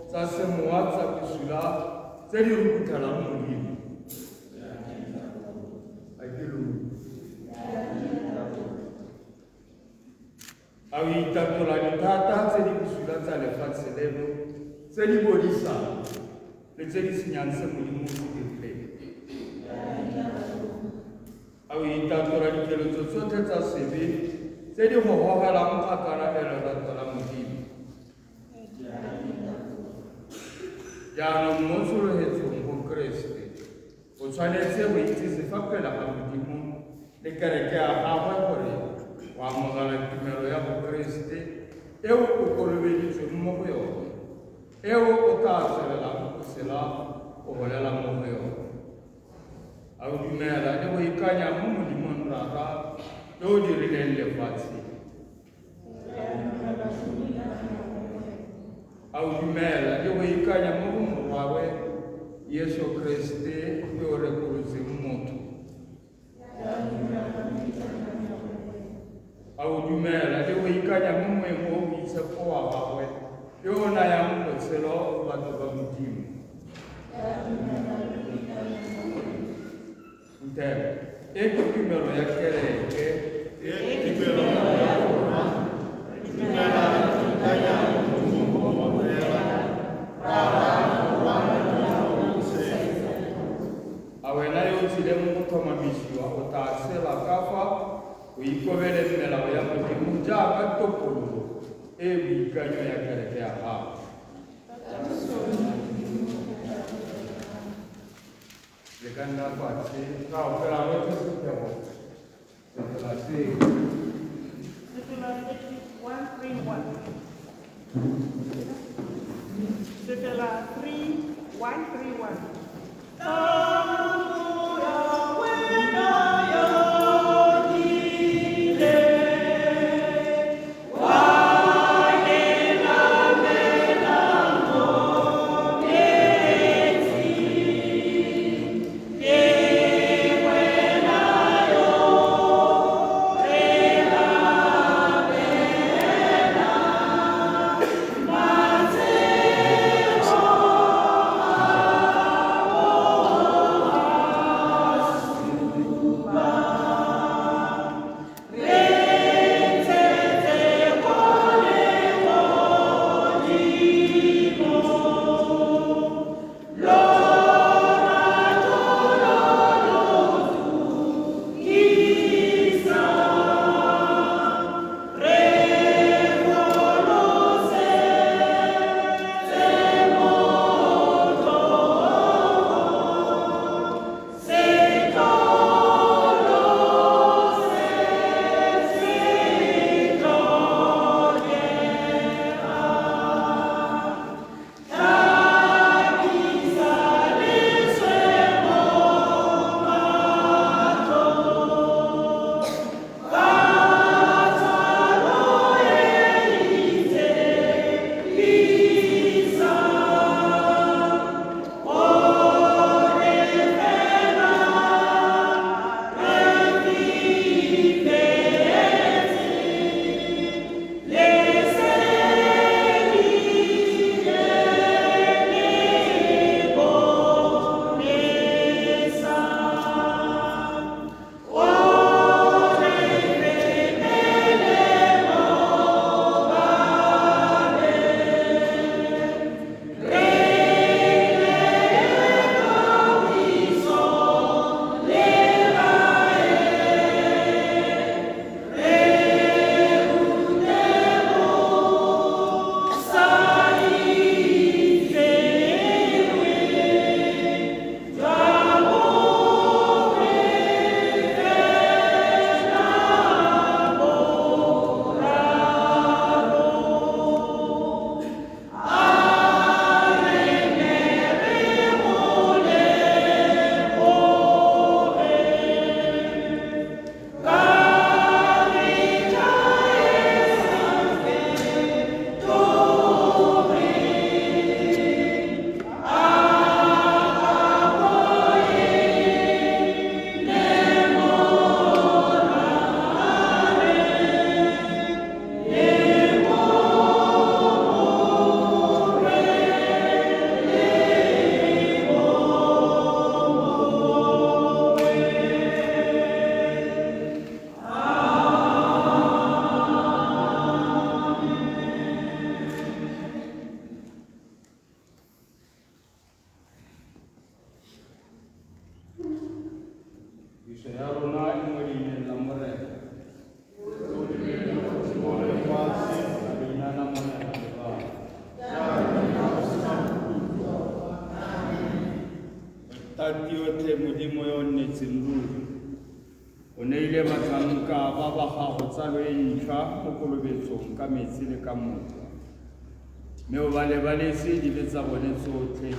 tsa semowa tsa bosula tse di ruputlelang Modimo. A o itatola dithata tse di bosula tsa lefatshe leno tse di bodisang le tse di senyang se Modimo se dirileng. A o itatola dikeletso tsotlhe tsa sebe tse di go gogelang kgakala le lerato la Modimo. Jaanong mo tshologetsong go Keresete o tshwanetse go itse sefapela ga Modimo le kereke ya gagwe gore o amogela tumelo ya go Keresete eo o kolobeditsweng mo go yone, eo o tla tswelelang go sela go golela mo go yone. A o dumela le go ikanya mo Modimong rara yo o dirileng lefatshe. A o dumela le go ikanya mo go Morwawe Yesu Kriste yo o rekolotseng motho. A o dumela le go ikanya mo moeng o boitshepo wa gagwe yo o nayang botshelo batho ba Modimo. Ntelo, e ke tumelo ya kereke, a wena yo o tsileng go tlhomamisiwa o tla sela ka fa o ikobele melao ya Modimo jaaka tokologo e boikanyo ya kereke ya gago. Le ka nna fatshe ka o fela rotlhe sephego setela seo. Setela 3131. Oh rati o te modimo yo nnetseng ruri. O ne ile matlanka ba ba gago tsa lo e ntšhwa mo kolobetsong ka metsi le ka moka. Mme o ba lebaletse dibe tsa bone tsotlhe.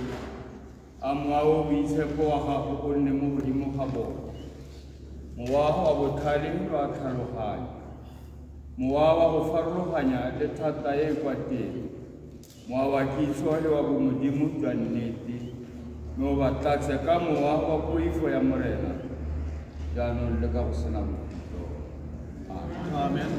A moao boitshepo wa gago o nne mo godimo ga bona. Mowa wa bothale wa tlhaloganya. Mowa wa go farologanya le thata e kwa teng. Mowa wa kitso le wa bomodimo jwa nnete. Mme o ba tlatse ka mowa wa poifo ya morena. Jaanong le ka go sena bofutlo. Amen.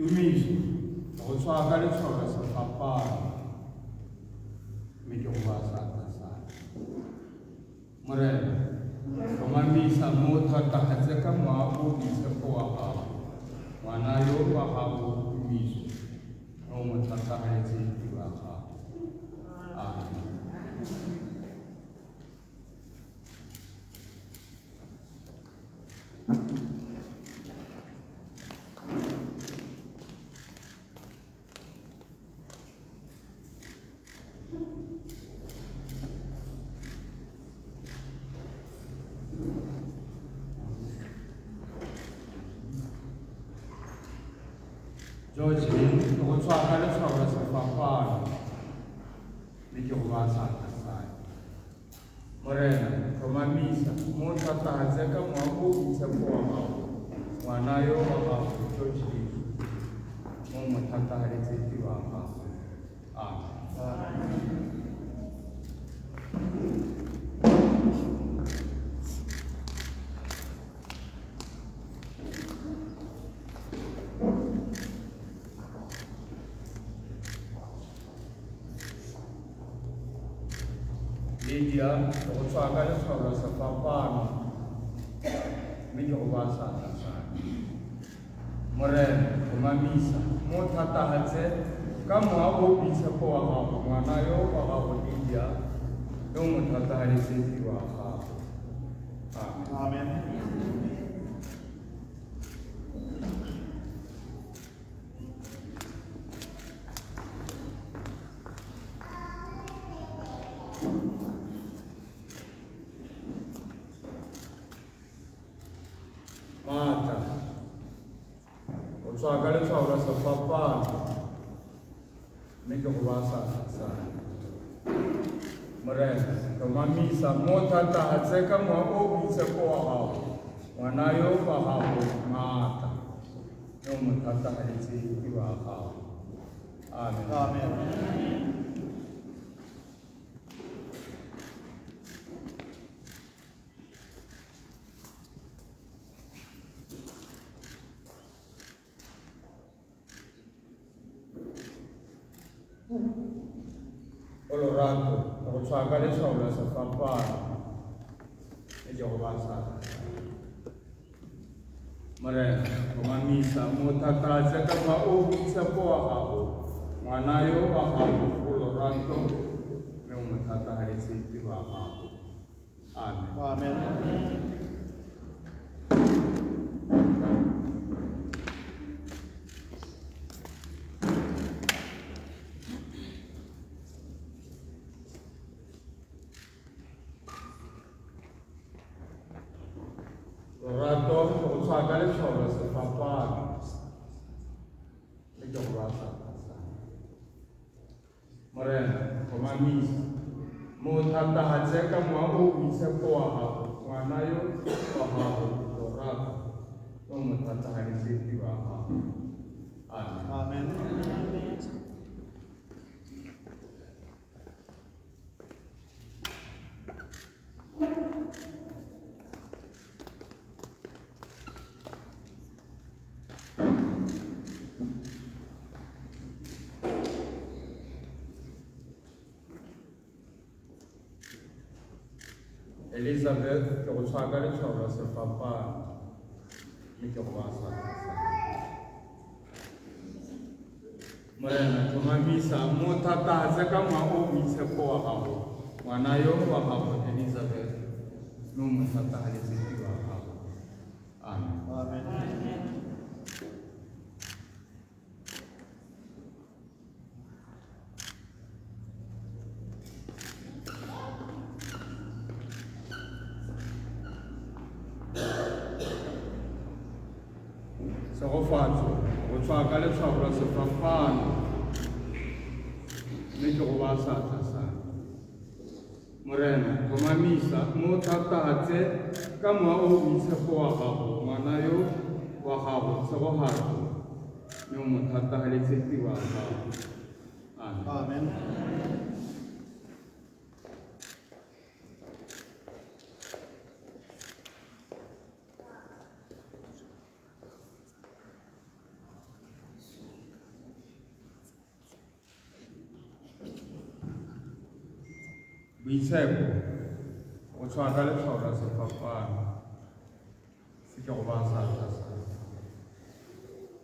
Tumiso, go tshwara ka letshwao la sefapano, mme ke go ba sa. Morena, tlhomamisa mo thatagatse ka mowa o boitshepo wa gago. Ngwana yo wa gago Tumiso, o mo thatagaletse tiro ya gago. Amen. George, go tshwara ka letshwao la sefapano, mme ke go ba sa. Morena, tlhomamisa mo thatagatse ka mowa o boitshepo wa gago. Ngwana yo wa gago George mo mo thatagaletse tiro ya gago. Amen. Lydia, go tshwara ka letshwao la sefapano, mme ke go ba sa. Morena, tlhomamisa mo thatagatse ka mowa o boitshepo wa gago. Ngwana yo wa gago Lydia yo mo thatagaletse tiro ya gago. Amen. Mata, o tshwara ka letshwao la sefapano, mme ke go ba sa. Morena, tlhomamisa mo thatagatse ka mowa o boitshepo wa gago. Ngwana yo wa gago Mata yo mo thatagaletse tiro ya gago. Amen. Colorado, go tshwara ka letshwao la sefapano, mme ke go ba sa. Morena, tlhomamisa mo thatagatse ka mowa o boitshepo wa gago. Ngwana yo wa gago Colorado mme o mo thatagaletse tiro ya gago. Amen. Lorato, go tshwara ka letshwao la sefapano, mme ke go ba sa. Morena, tlhomamisa mo thatagatse ka mowa o boitshepo wa gago. Ngwana yo wa gago Lorato yo mo thatagaletse tiro ya gago. Amen. Elizabeth, ke go tshwaka letshwao la sefapano mme ke go ba sa Morena, tlhomamisa mo thatagatse ka ngwao boitshepo wa gago ngwana yo wa gago Elizabeth mme o mo thatagaletse tiro wa gago. Amen. Segofatso, go tswa ka letshwao la sefapano mme ke go ba sa Morena, tlhomamisa mo thatagatse ka ngwao boitshepo wa gago ngwana yo wa gago Segofatso mme o mo thatagaletse tiro wa gago. Amen. Boitshepo, o tswa ka letshwao la sefapano se ke go ba sa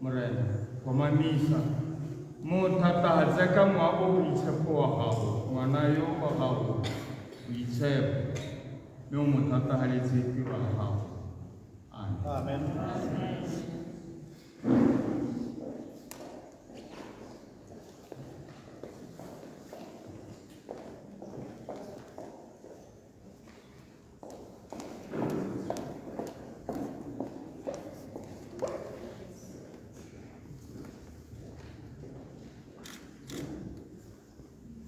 Morena, tlhomamisa mo thatagatse ka ngwao boitshepo wa gago ngwana yo wa gago Boitshepo mme o mo thatagaletse tiro ya gago. Amen.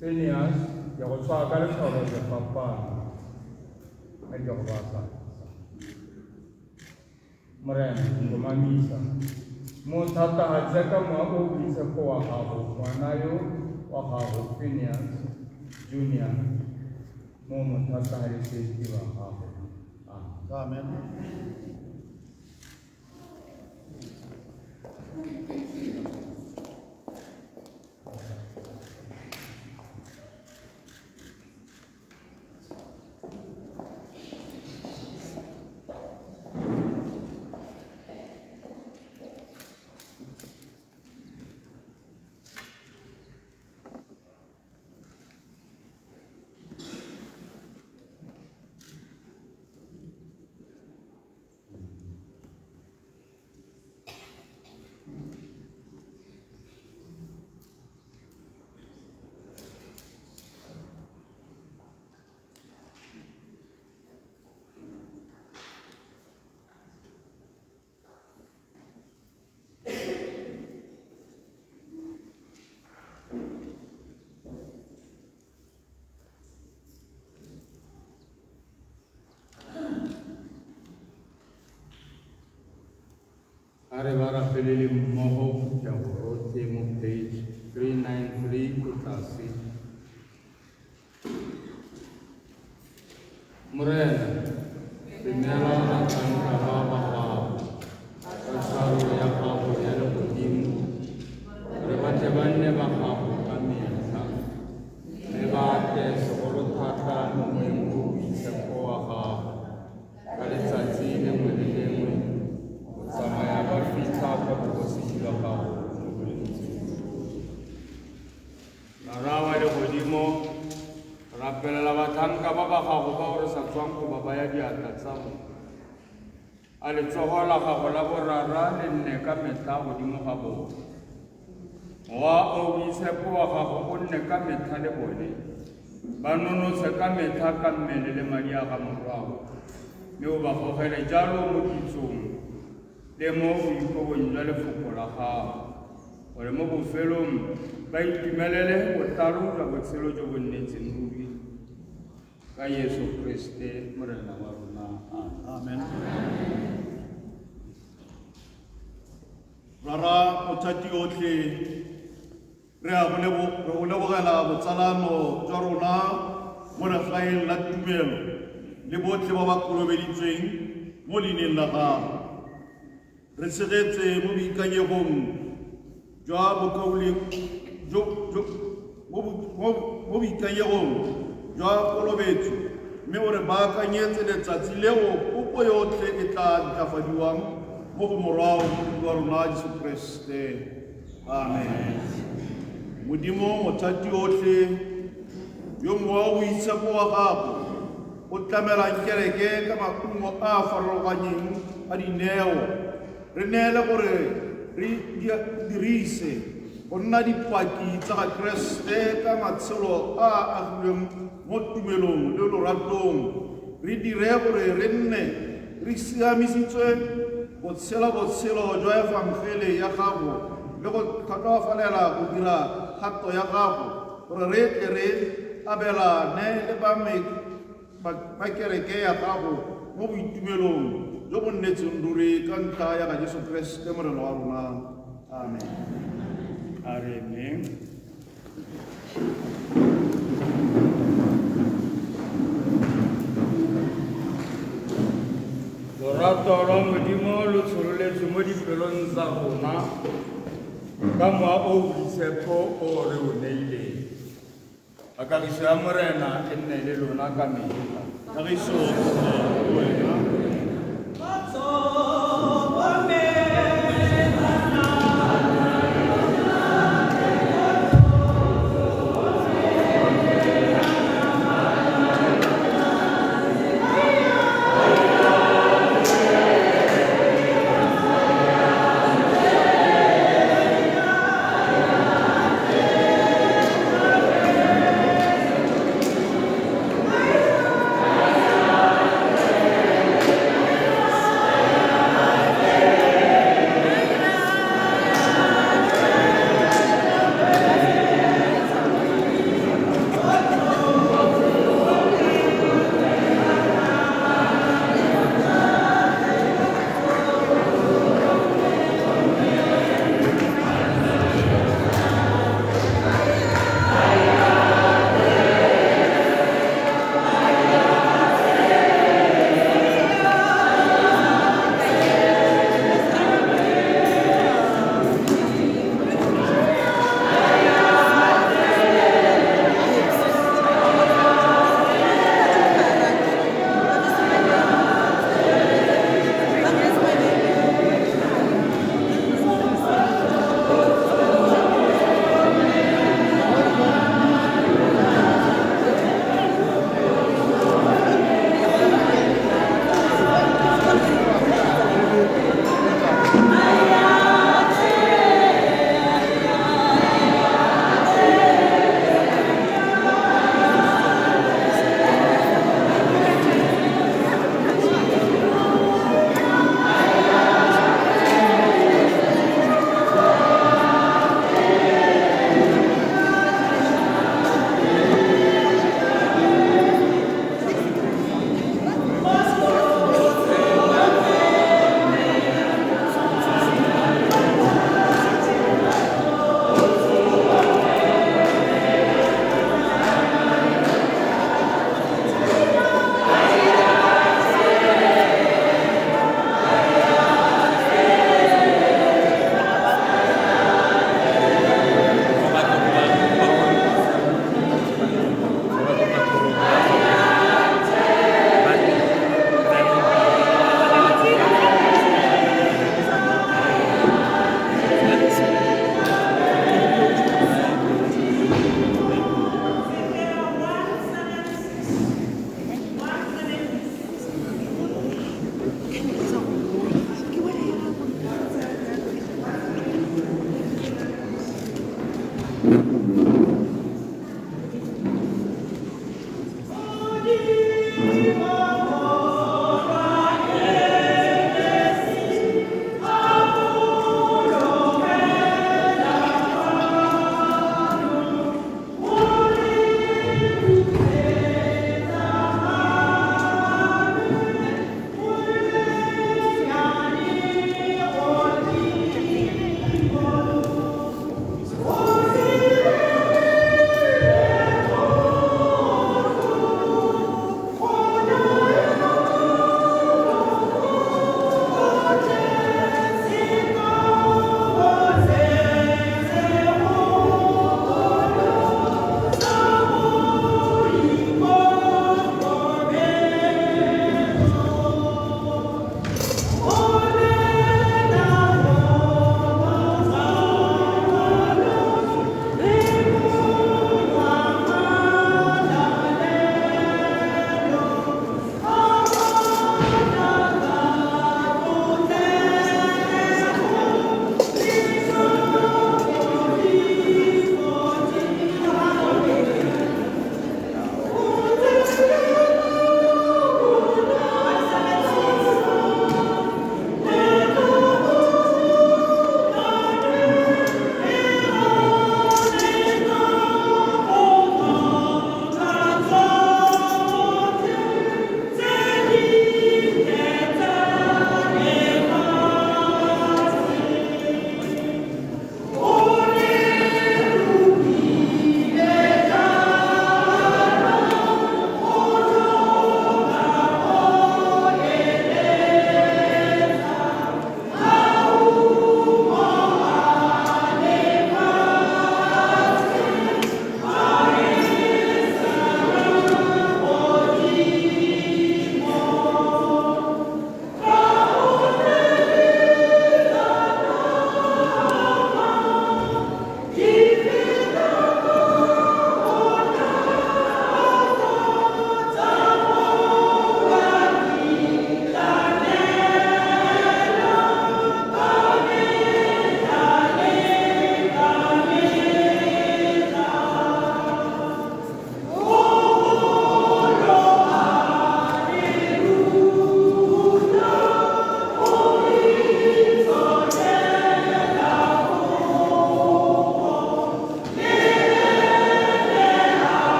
Phineas, ke go tshwara ka letshwao la sefapano mme ke go ba sa Morena, tlhomamisa mo thatagatse ka ngwao boitshepo wa gago ngwana yo wa gago Phineas Junior mo mo thatagaletse tiro ya gago. Amen. Arrivara felele mmogo ya go rote mo page 393 ko tlase. Morena, dumela batlhanka ba gago ka tshwaro ya gago ya legodimo re batle banne ba gago ka metlha mme ba ate segolo thata mo moeng o boitshepo wa gago ka letsatsi lengwe le lengwe go tsamaya ba fitlha kwa bogosing jwa gago mo bolwetseng. Marawa legodimo rapelela batlhanka ba ba gago ba o re sa tswang go ba baya diatla tsa bona. A letsogo la gago la borara le nne ka metlha godimo ga bona. Wa o boitshepo wa gago o nne ka metlha le bone. Ba nonotshe ka metlha ka mmele le madi a ga morago. Mme o ba gogele jalo mo kitsong le mo boikobong jwa lefoko la gago. Gore mo bofelong ba itumelele botlalo jwa botshelo jo bo nnetseng ruri. Ka Yesu Kriste morena wa rona. Amen. Rara mothati otlhe re a go lebogela botsalano jwa rona mo legaeng la tumelo le botlhe ba ba kolobeditsweng mo leineng la gago. Re tshegetse mo boikanyegong jwa mo boikanyegong jwa kolobetso mme o re baakanyetse letsatsi leo kopo yotlhe e tla ntlafadiwang mo go morwao wa rona Jesu Kriste. Amen. Modimo mothati otlhe yo mongwe wa boitshepo wa gago o tlamelang kereke ka maungo a a farologaneng a dineo, re neele gore re dirise go nna dipaki tsa ga Kriste ka matshelo a a agilweng mo tumelong le loratong, re dire gore re nne re siamisitswe go tshela botshelo jwa evangele ya gago le go tlhotlhofalela go dira kgato ya gago gore re tle re abelane le ba kereke ya gago mo boitumelong jo bo nnetseng ruri ka ntlha ya ga Jesu Kriste morena wa rona. Amen. Amen. Lorato lwa Modimo lo tshololetswe mo dipelong tsa rona ka mowa o boitshepo o re o neileng. Kagiso ya Morena e nne le lona ka mehla. Kagiso ya wena.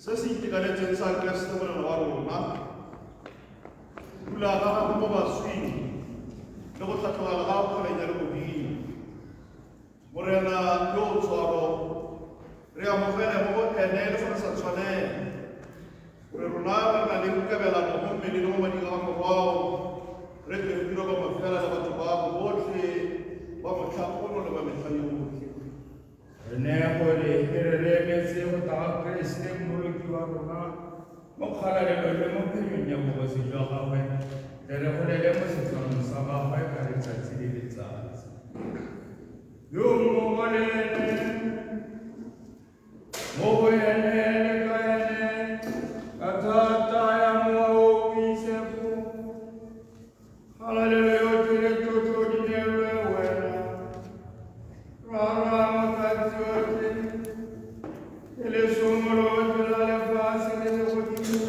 se se itekanetseng sa Kreste mona wa rona pula ga gago mo baswing le go tlhatlhogela ga kgolenya le bodimo morena yo o tshwaro re amogele mo go ene le go re sa tshwanela gore rona re na le kebelano mo mmeleng le mo mading a gago bao re tle re dira ba mafela le batho ba go botlhe ba motlhakgolo le ba metlha yotlhe re ne gore e re remetse go taga Kreste mmoloki wa rona mo kgalalelo le mo phenyong ya bogosi jwa gagwe le re golele mo setshwanong sa gagwe ka letsatsi le letsatsi yo mmogolele mo go ene le ka ene ka thata ya moaomisepo kgalalelo yotlhe le tlotlo di neelwe wena rara matsatsi otlhe e le somolotlhe la lefatshe le le godimo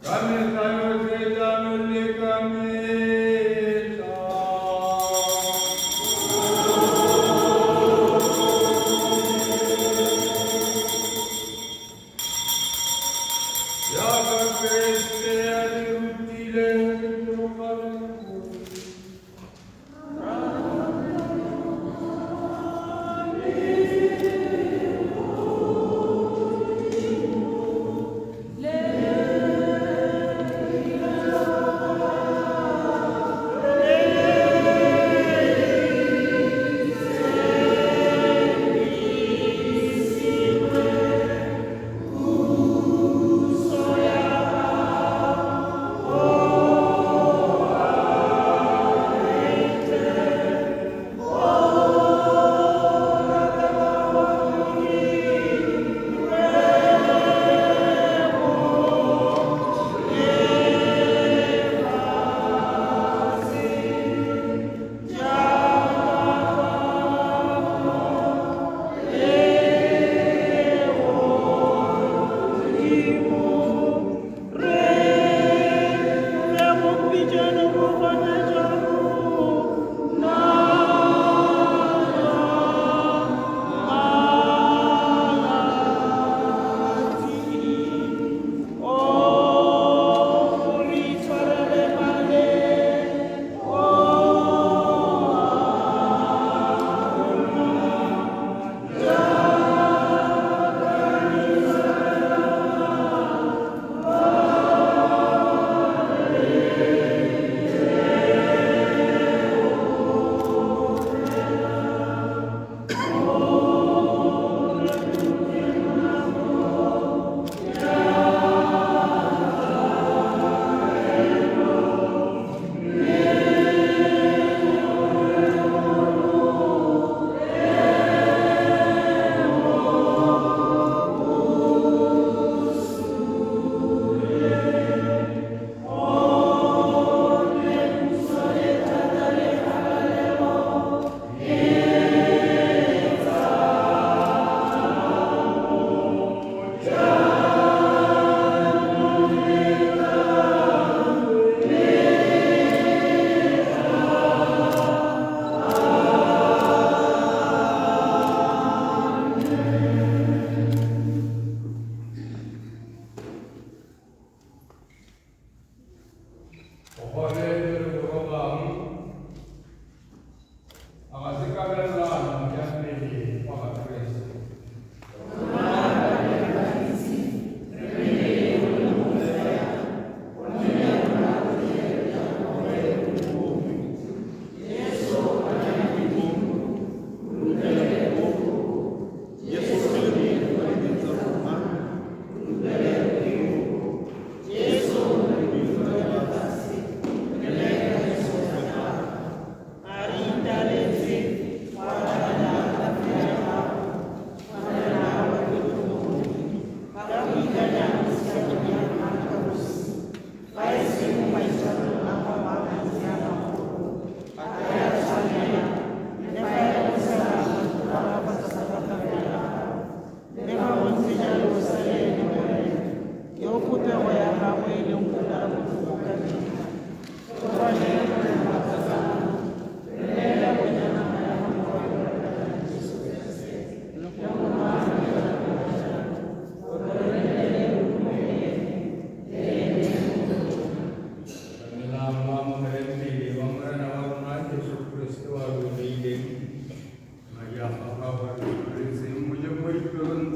ka mekgwa yotlhe jaanong le ka metla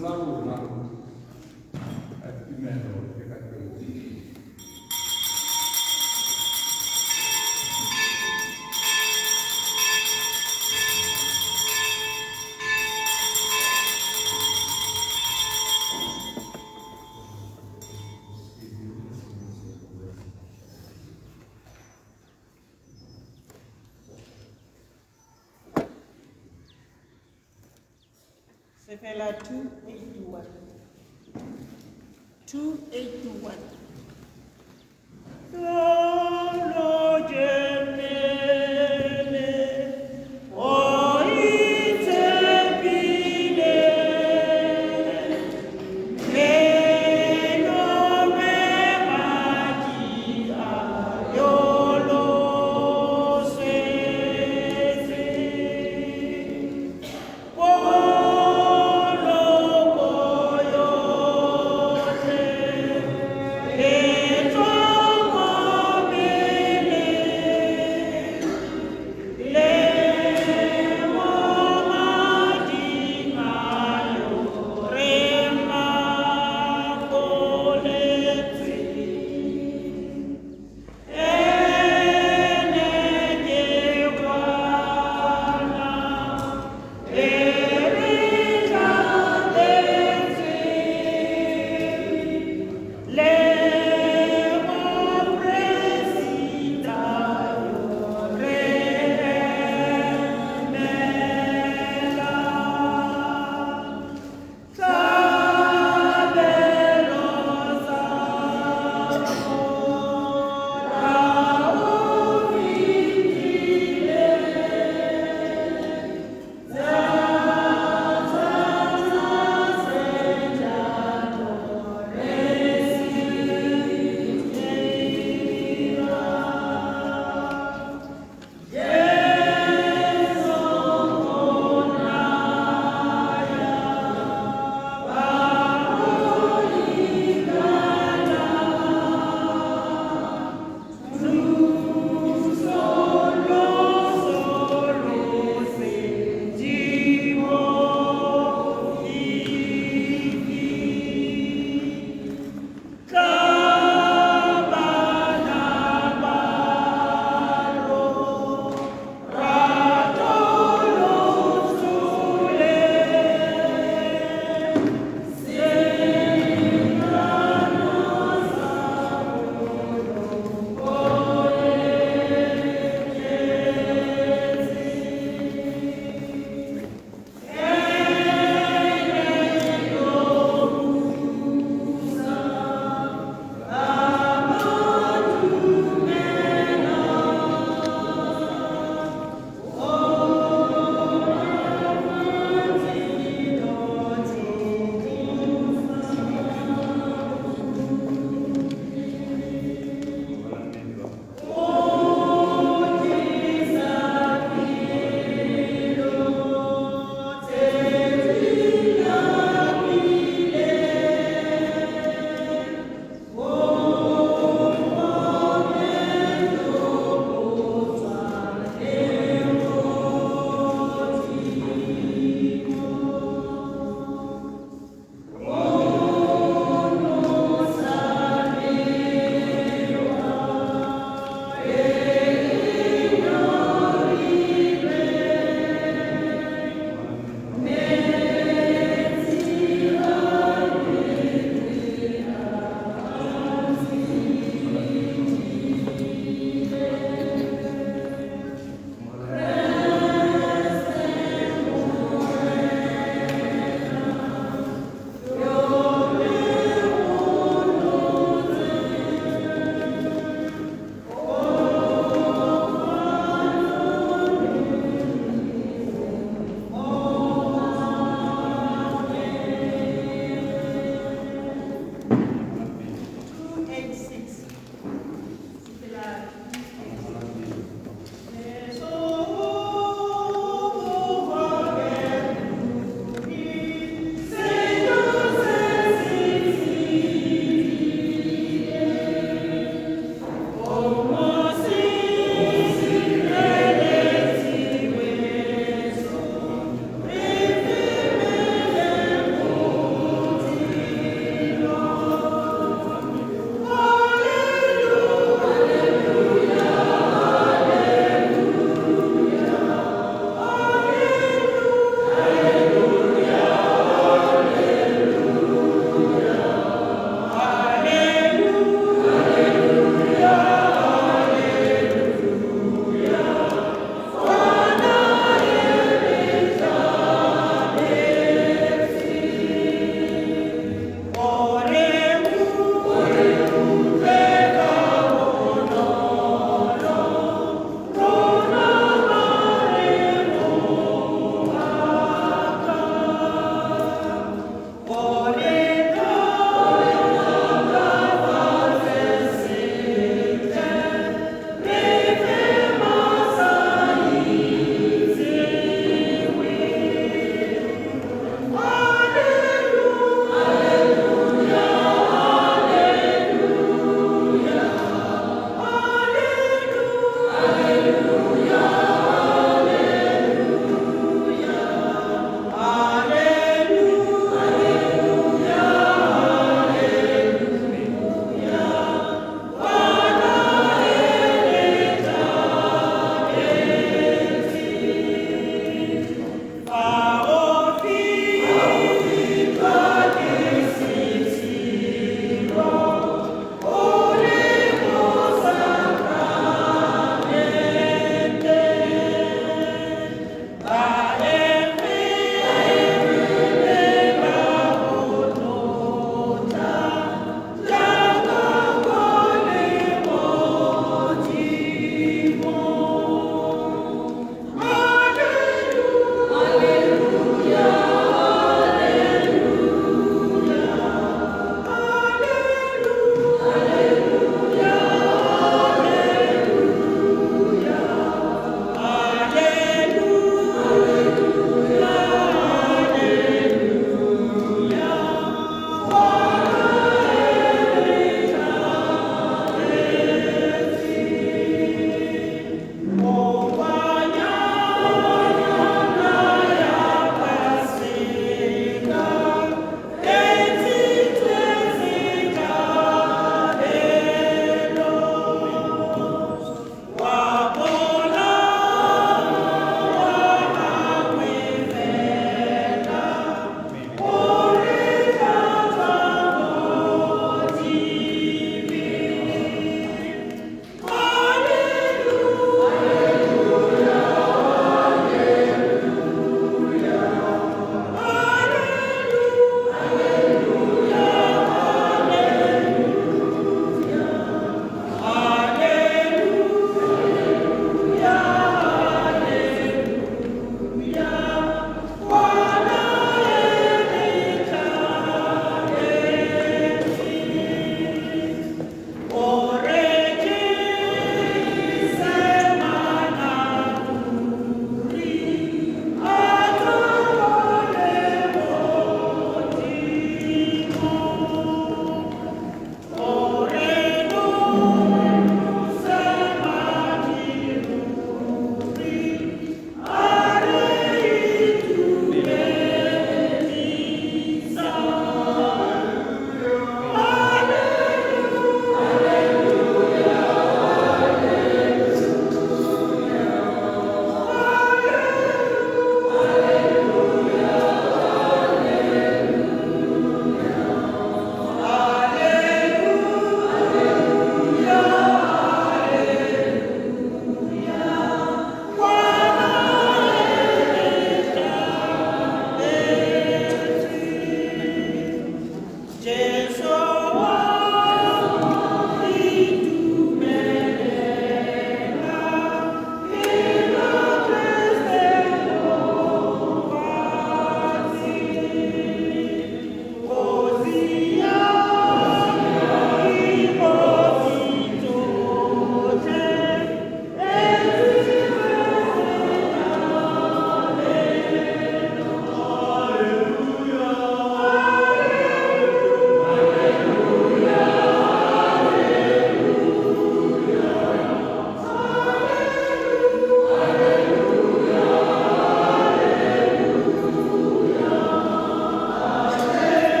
sa rona a tumelo le ka peo. Sefela 2821. 2821. Hey,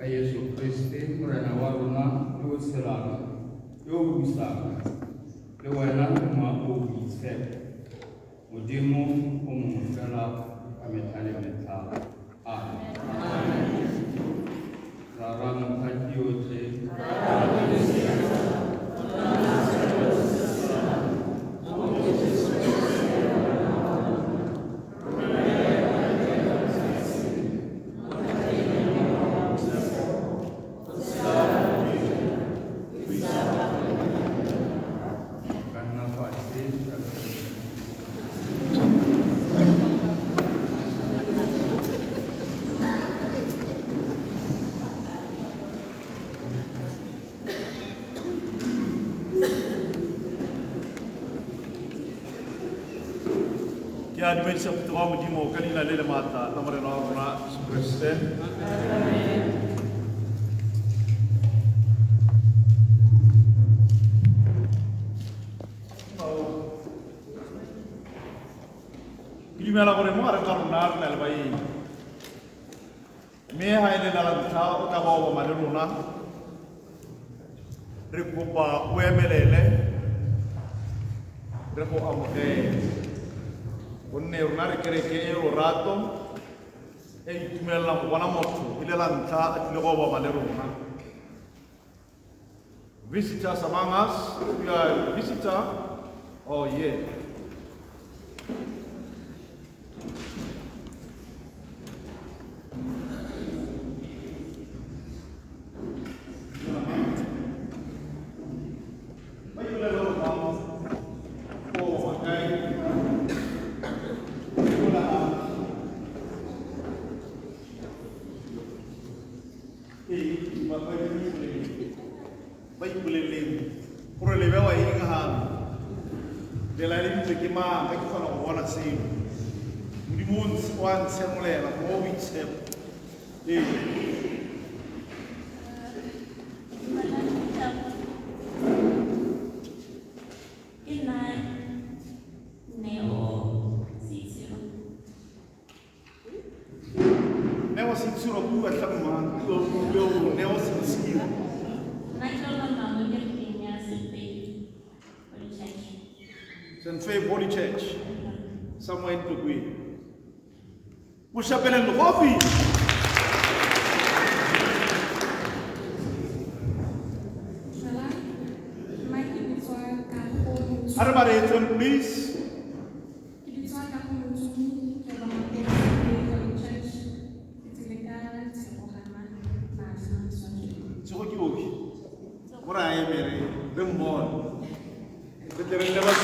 Yesu Kristi murana waruna yo selama yo bisaka le wana ma o bise mudimo umutala ametale meta amen rarang hadiote Ya dimensi pertama mujimo kali la lele mata nomor na Kristen. Kili mela kore mo ara karunar na bai. Me hai le la ta ta ba ma le runa. Repopa uemelele. Repo amke. Onne ornare kereke ero rato e tumela wana moto ile lanta atile go ba malero na visitors among us. We are a visitor. Oh yeah. St. Faith Holy Church, somewhere in Pugui. Mushapele Luhofi. Everybody turn, please. What I am here, the more. But there is never.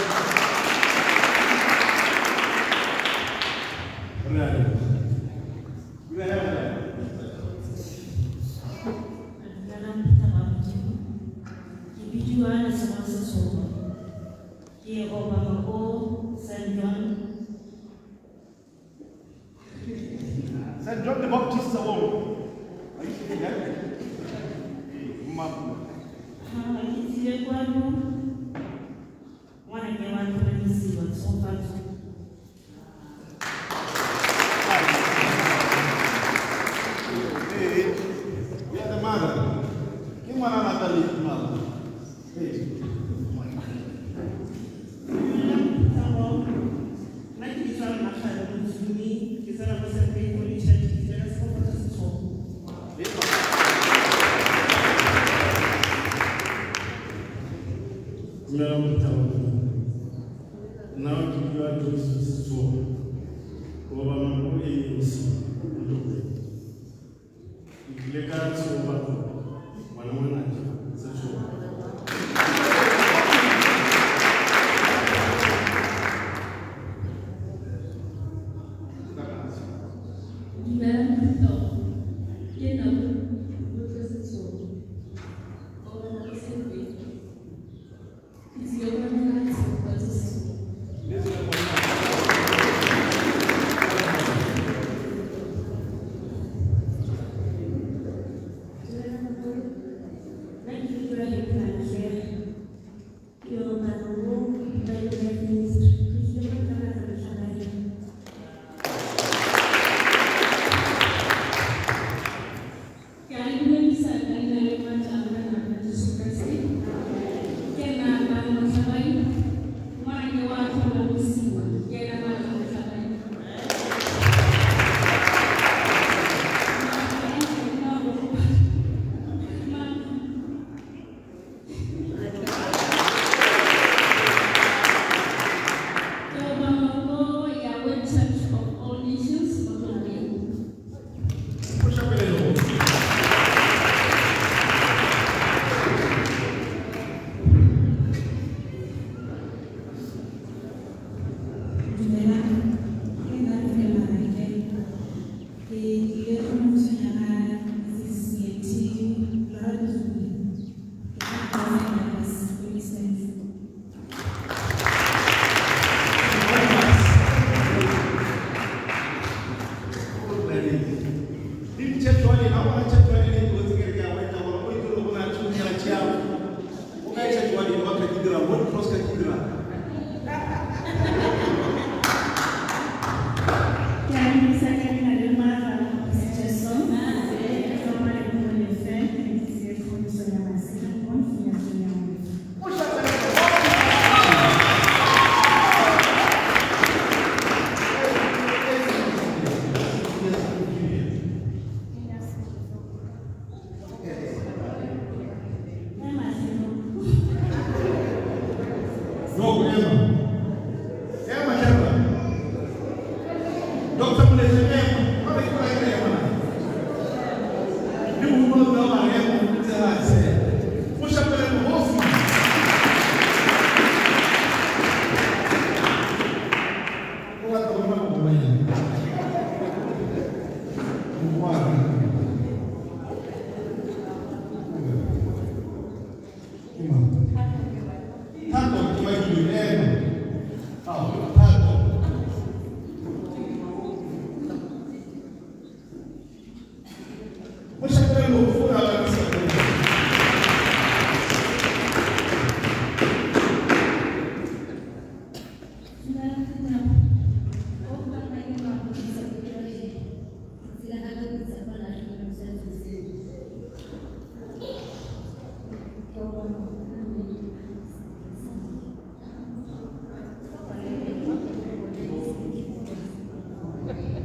Saint John the Baptist alone. Are you sitting there? Now you are just so over my ways. If you can't so bad, one such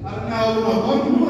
Arnau, uma boa número,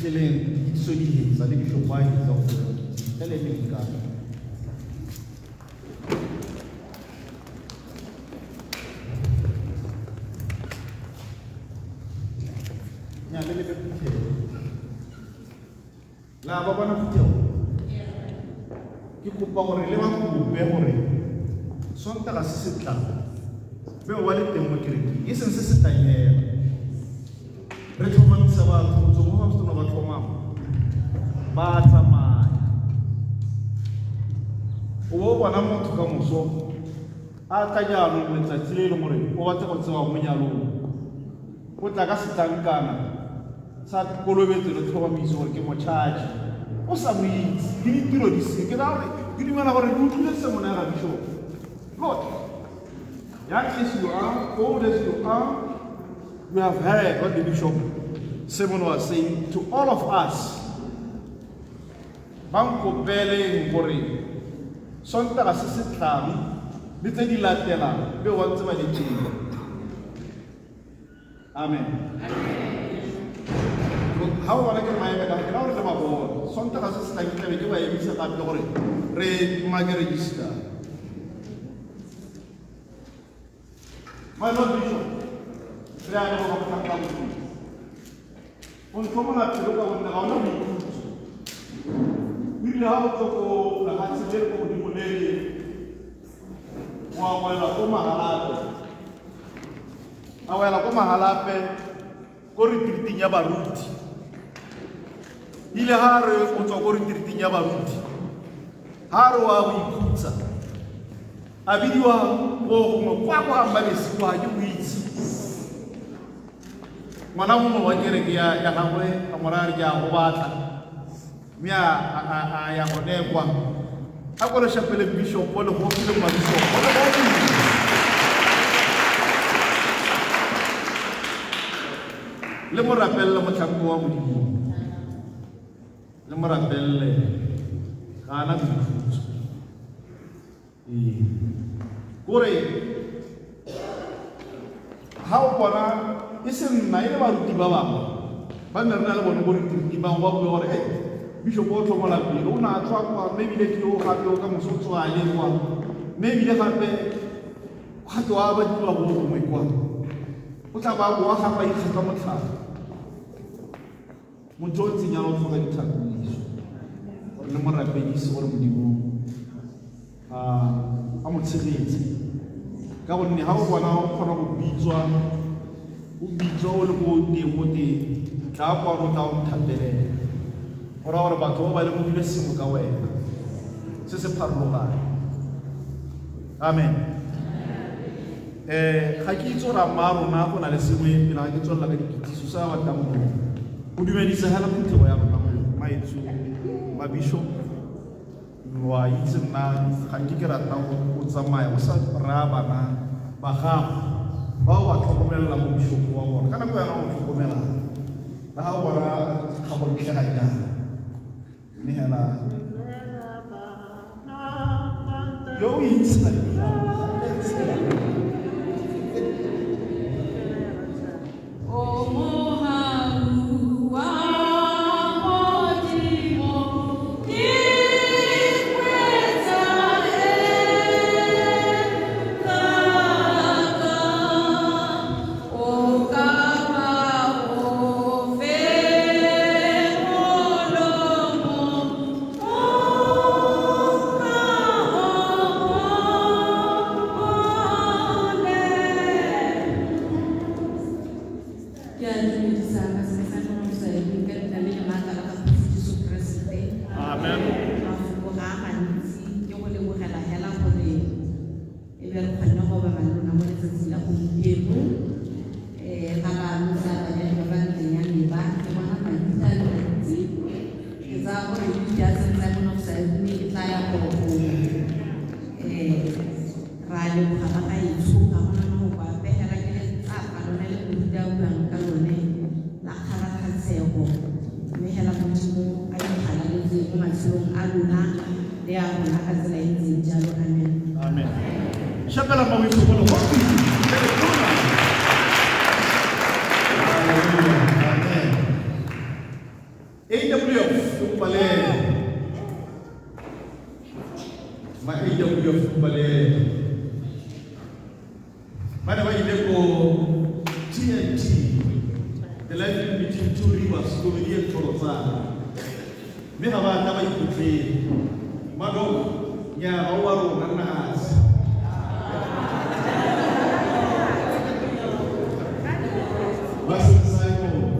fihleleng ditso di hetsa le bishop wa hetsa go fela le ka nya le be phele la ba bona phuteo ke kopa gore le ba kope gore sontaga se se tlang be wa le teng mo kereke e seng se se tanyela re tlhomamisa batho go tswa mo bapostolo ba tlhomama ba tsamaya o bo bona motho ka moso a ka jaanong letsatsi le e leng gore o batla go tsewa mo nyalong o tla ka setlankana sa kolobetse le tlhomamiso gore ke motšhatši o sa mo itse ke ditiro di se ke dumela gore ke utlwile semona ya rabishop Lord, young as you are, old as you are, you have heard what the Bishop Simon was saying to all of us. Banko pele ngore sontaga se se tlang le tse di latelang be wa ntse ba le tšeng. Amen. Ha o bona ke maeme ka ke la gore le ba bona sontaga se se tlang ke ba emisa gape gore re mag-register. My Lord Bishop, re a go go tla go on tlhomona pelo ka bona ga ona boikhutso ile ha o tsoko la ga se le go di molele wa wela go mahalape a wela go mahalape go re tiriting ya baruti ile ha re o tsoko go re tiriting ya baruti ha re wa boikhutsa a bidiwa go mo kwa kwa mbalesi kwa ke buitse mana mo wa kereke ya gagwe a morare ke a go batla mia a ya go nekwa a go re shapele bishop le go file ma bishop le mo rapelle mo tlango wa modimo le mo rapelle kana dithuso gore ha o bona e se nna ile baruti ba bangwe ba nne re na le bone gore di bangwe ba bue gore bishop o tlhomola pele o na tswa kwa mebile ke o gape o ka moso a le kwa mebile gape gape wa ba diwa go gongwe kwa o tla ba boa gape ikgaka motlhaba motho o ntseng yana o tlhoka ditlhapiso gore le morapedisi gore modimo a mo tshegetse ka gonne ga o bona o kgona go bitswa o le go teng mo teng tla kwano tla o nthapelela gora gore batho ba ba lemogile sengwe ka wena se se pharologane amen ga ke itse gore amma rona go na le sengwe pele ga ke tswelela ka dikitiso sa batlang go dumedisa hela phuthego ya rona maetso mabishop wa itse nna ga ke rata go tsamaya go sa raya bana ba gago ba o ba tlhokomelela mo bishopo wa bona ka nako yana go tlhokomela la ga o bona ga go ntlega jana mme hela yo o itse na Shapela mawiso kwa wapi? Amen. tlhokomedi e tlholotsana mme ga ba tla ba ikutlwele madoko nya ba wa rona nnaase ba se saimo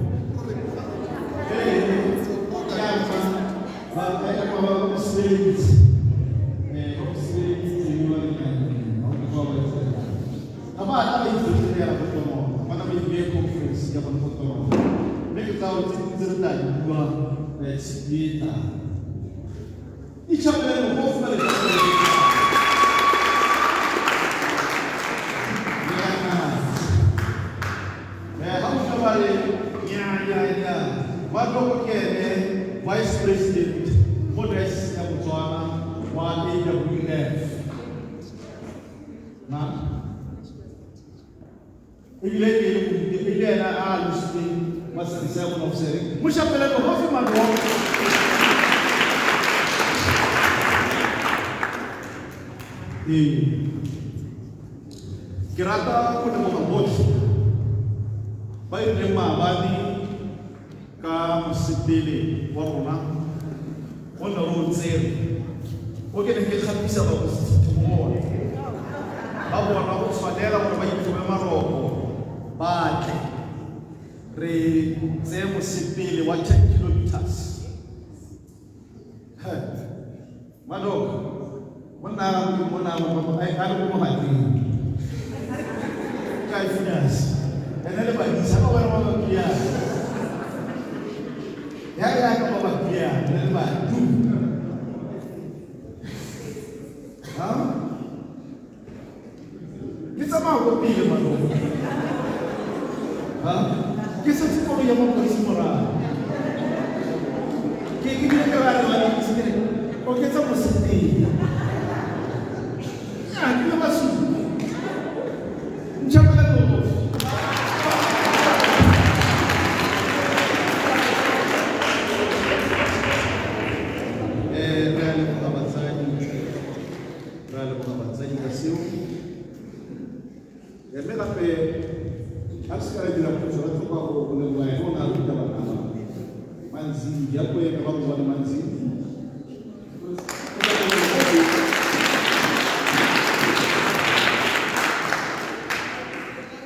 Vice President Modest Yabutswana wa AWF. Na ile na alusti masisa kwa ofiseri. Mushapela no hofi mando. Kirata kuna maboti. Bayo ni mabani ka musitele wa rona ona ro tsere o ke ne ke khabisa ba mo ba bona go tshwanela gore ba itlobe maroko ba tle re tse musitele wa 10 kilometers madoko mona mo ai ka go mo hati kai finas ene ba di sa ba wa kia ya kama bakia nalba tu kita mau pilih mana kita semua yang mau semua kayak gini kalau ada sini oh kita mesti ya kita masuk jangan lupa ya puede acabar con el manzini.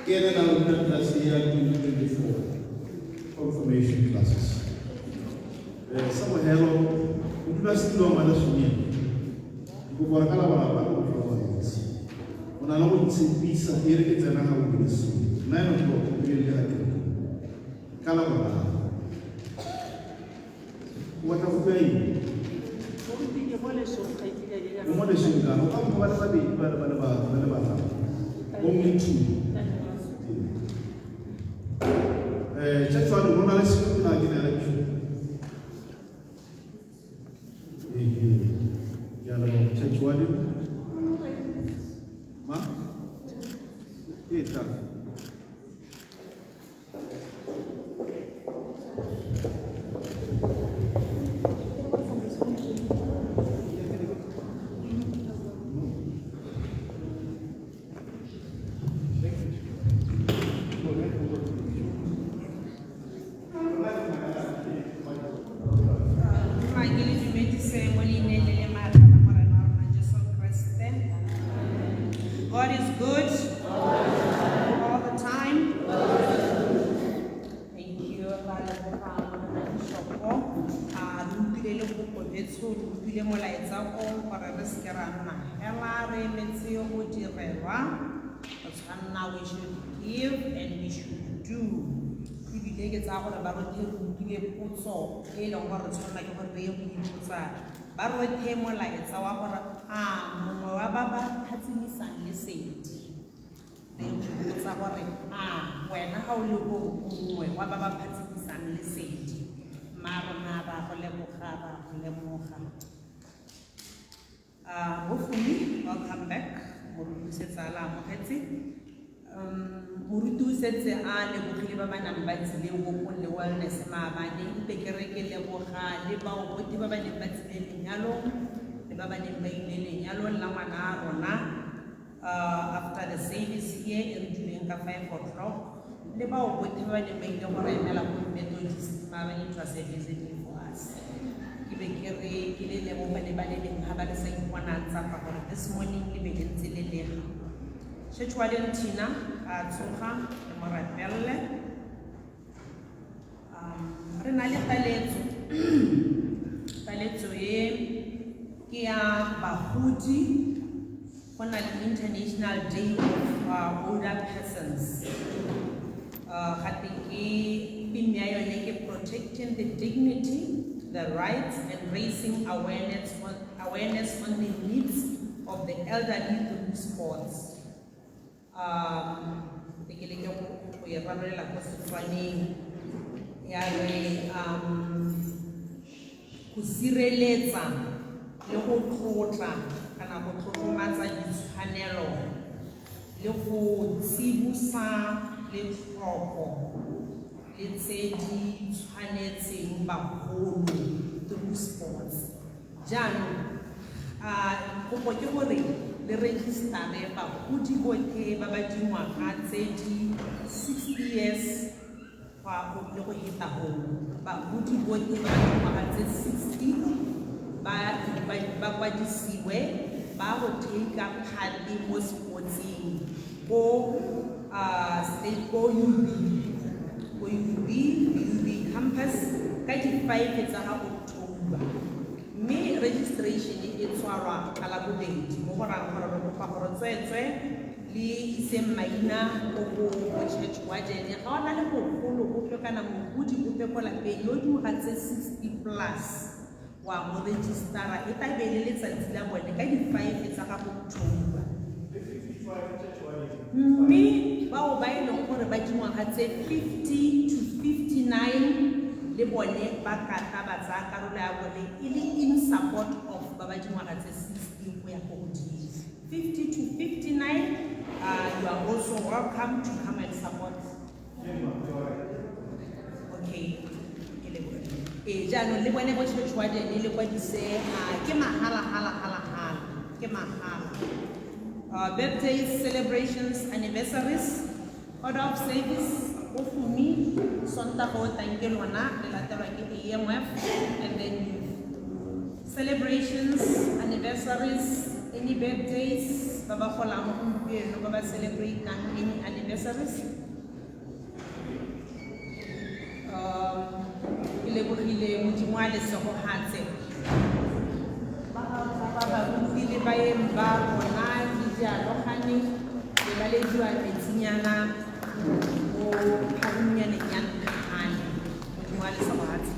Quieren la universidad 2024 confirmation classes. Sama hello, university lo mana sunya. Bukan kalau apa pun kalau ini. Menalur bisa diri kita nak halu itu. Naik untuk pilih dia. Kalau apa? What are we doing? Uma de chegar, o campo vai saber, vai levar. Only two. Just one more analysis na aqui na election. Ya lo check one. Ma? Tá. God is good all the time. Thank you. We should give and we should do. Hopefully, welcome back. Murutu setse a le bogile ba bana ba tsile go go le wellness ma ba ne pekereke le go ga le ba go ti ba ba ne ba tsile lenyalo le ba ba ne ba ile lenyalo la ngwana rona after the service here in during ka 5 o'clock le bao botlhe ba ne ba ile go re emela go Methodist ba ba intwa visiting for us. Ke be ke re ke le leboga le ba le leng ga ba le sa iponatsa ka gore this morning le be le ntse le lega. Church warden Tina a tsoga le mo rapelle. Re na le taletso e ke ya bagodi go na le International Day of Older Persons. Gate ke theme ya yone ke protecting the dignity, the rights, and raising awareness on the needs of the elderly through sports. Ke le ke go ya ranolela go Setswaneng ya re go sireletsa le go tlotla kana go tlotlomatsa ditshwanelo le go tsibusa le tlhoko le tse di tshwanetseng bagolo through sports. Jaanong kopo ke gore le registere bagodi botlhe ba ba dingwaga tse di 60 years go le go heta go bagodi botlhe ba dingwaga tse 60 ba kwadisiwe ba go take part mo sportsing go state go UB campus ka di 5 tsa October. Mme registration e tshwarwa ka la bobedi mo go rang gore re kopa gore tswetswe le iseng maina go church warden ga ona le mogolo ope kana mogodi ope ko lapeng yo dingwaga tse 60 plus wa mo registera e tla be le letsatsi la bone ka di 5 tsa October. Mme bao ba e leng gore ba dingwaga tse 50 to 59 le bone ba ka ba tsaya karolo ya bone e le in support of ba ba dingwaga tse 60 go ya go godimo. 50 to 59 you are also welcome to come and support. Okay. Jaanong le bone bo church warden le kwadise ke mahala ke mahala. Birthdays, celebrations, anniversaries, order of service, ofumi, Sontago, Tangelwana, le latelwa ke AMF, and then celebrations, anniversaries, any birthdays, baba gola mo gompieno ba ba celebrate any anniversaries. Ke lebogile modimo a lesego hatse ba rutlile baeng ba bona di dialogane le ba lediwa metsinyana mo pharunyane ya nkgane modimo a lesego hatse.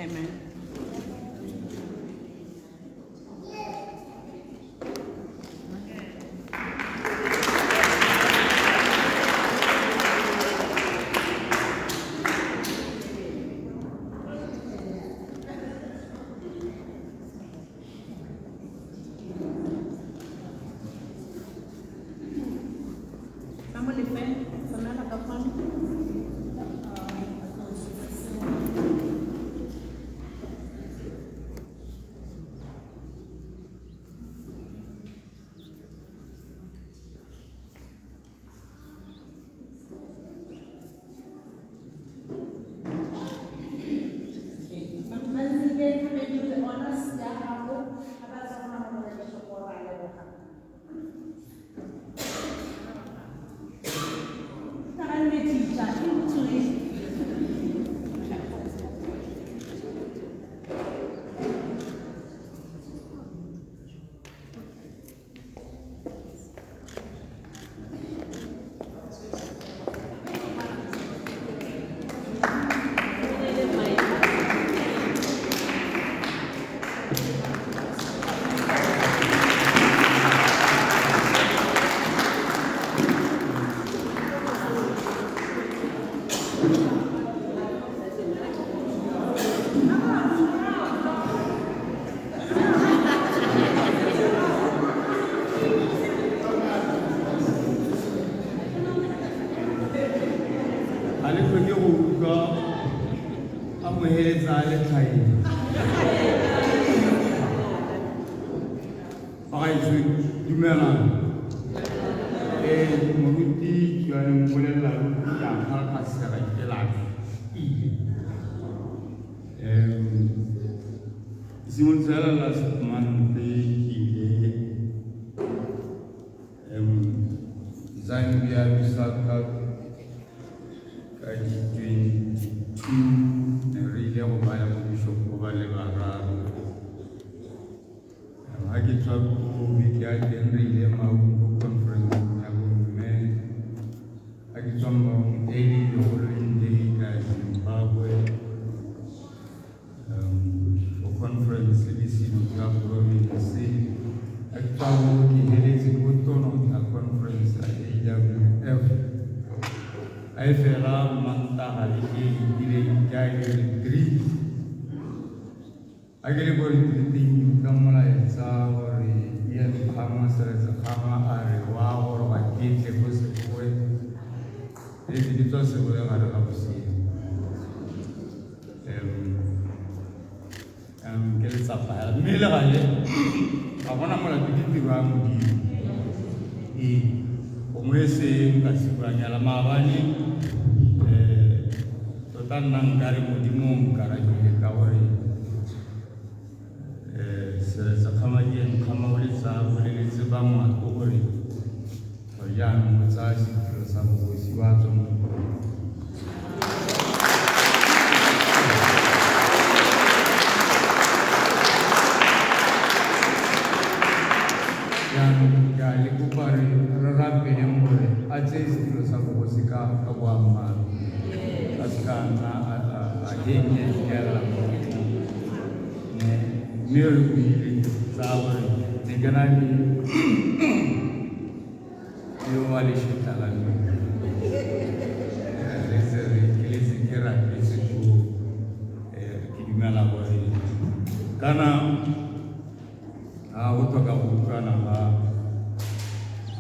Amen. amoheletsa le tlhaedi bagaetsho dumelang moruti ke wa mmolelela ya ka sega ke laka simolotshela last month ke ile Zambia Lusaka ka di-22 re ile go baya mo bishop ba le bararo ha ke tswa ko beke ya teng re ile Maungo conference ya bomme ha ke tswa mo daily the following day ka Zimbabwe conference le sino ka province a tswa mo ke heletse ko tono ka conference a AWF a fela manta le ke ile ka retreat a ke le go retreat ka mola etsa gore ya khama sere sa khama a re wa gore ba ke go se go e di tsa se go ya ga ga busi ke le tsapa mme le gale ga bona mola di ba mo di o mo ese ka se ba nyala mabane tota nang ka re mo di mo ka ra ke ka gore se sa khama yen khama o le sa bo le se ba mo ko gore o ya mo tsa se sa bo si wa tsho mo ya le kupari rarape le more a tse istilo sa go sika ka bo amma aska na a yenye ya la ne mero ni sawe ne gana ni yo wale shitala ni lese kera lese ku kidimala bore kana utoka kukana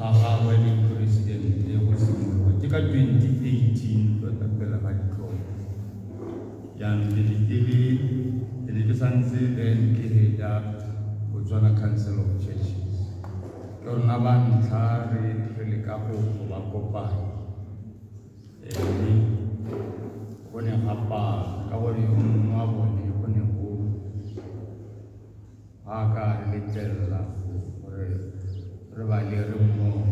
ha wedding president ya kusimu katika 2018 tutakapela katika yan ili kisanzi then kiheda kujwana council of churches kona bantare peleka ko bakopa kone hapa kawari umwabone kone ko aka lecturela re ba le re mo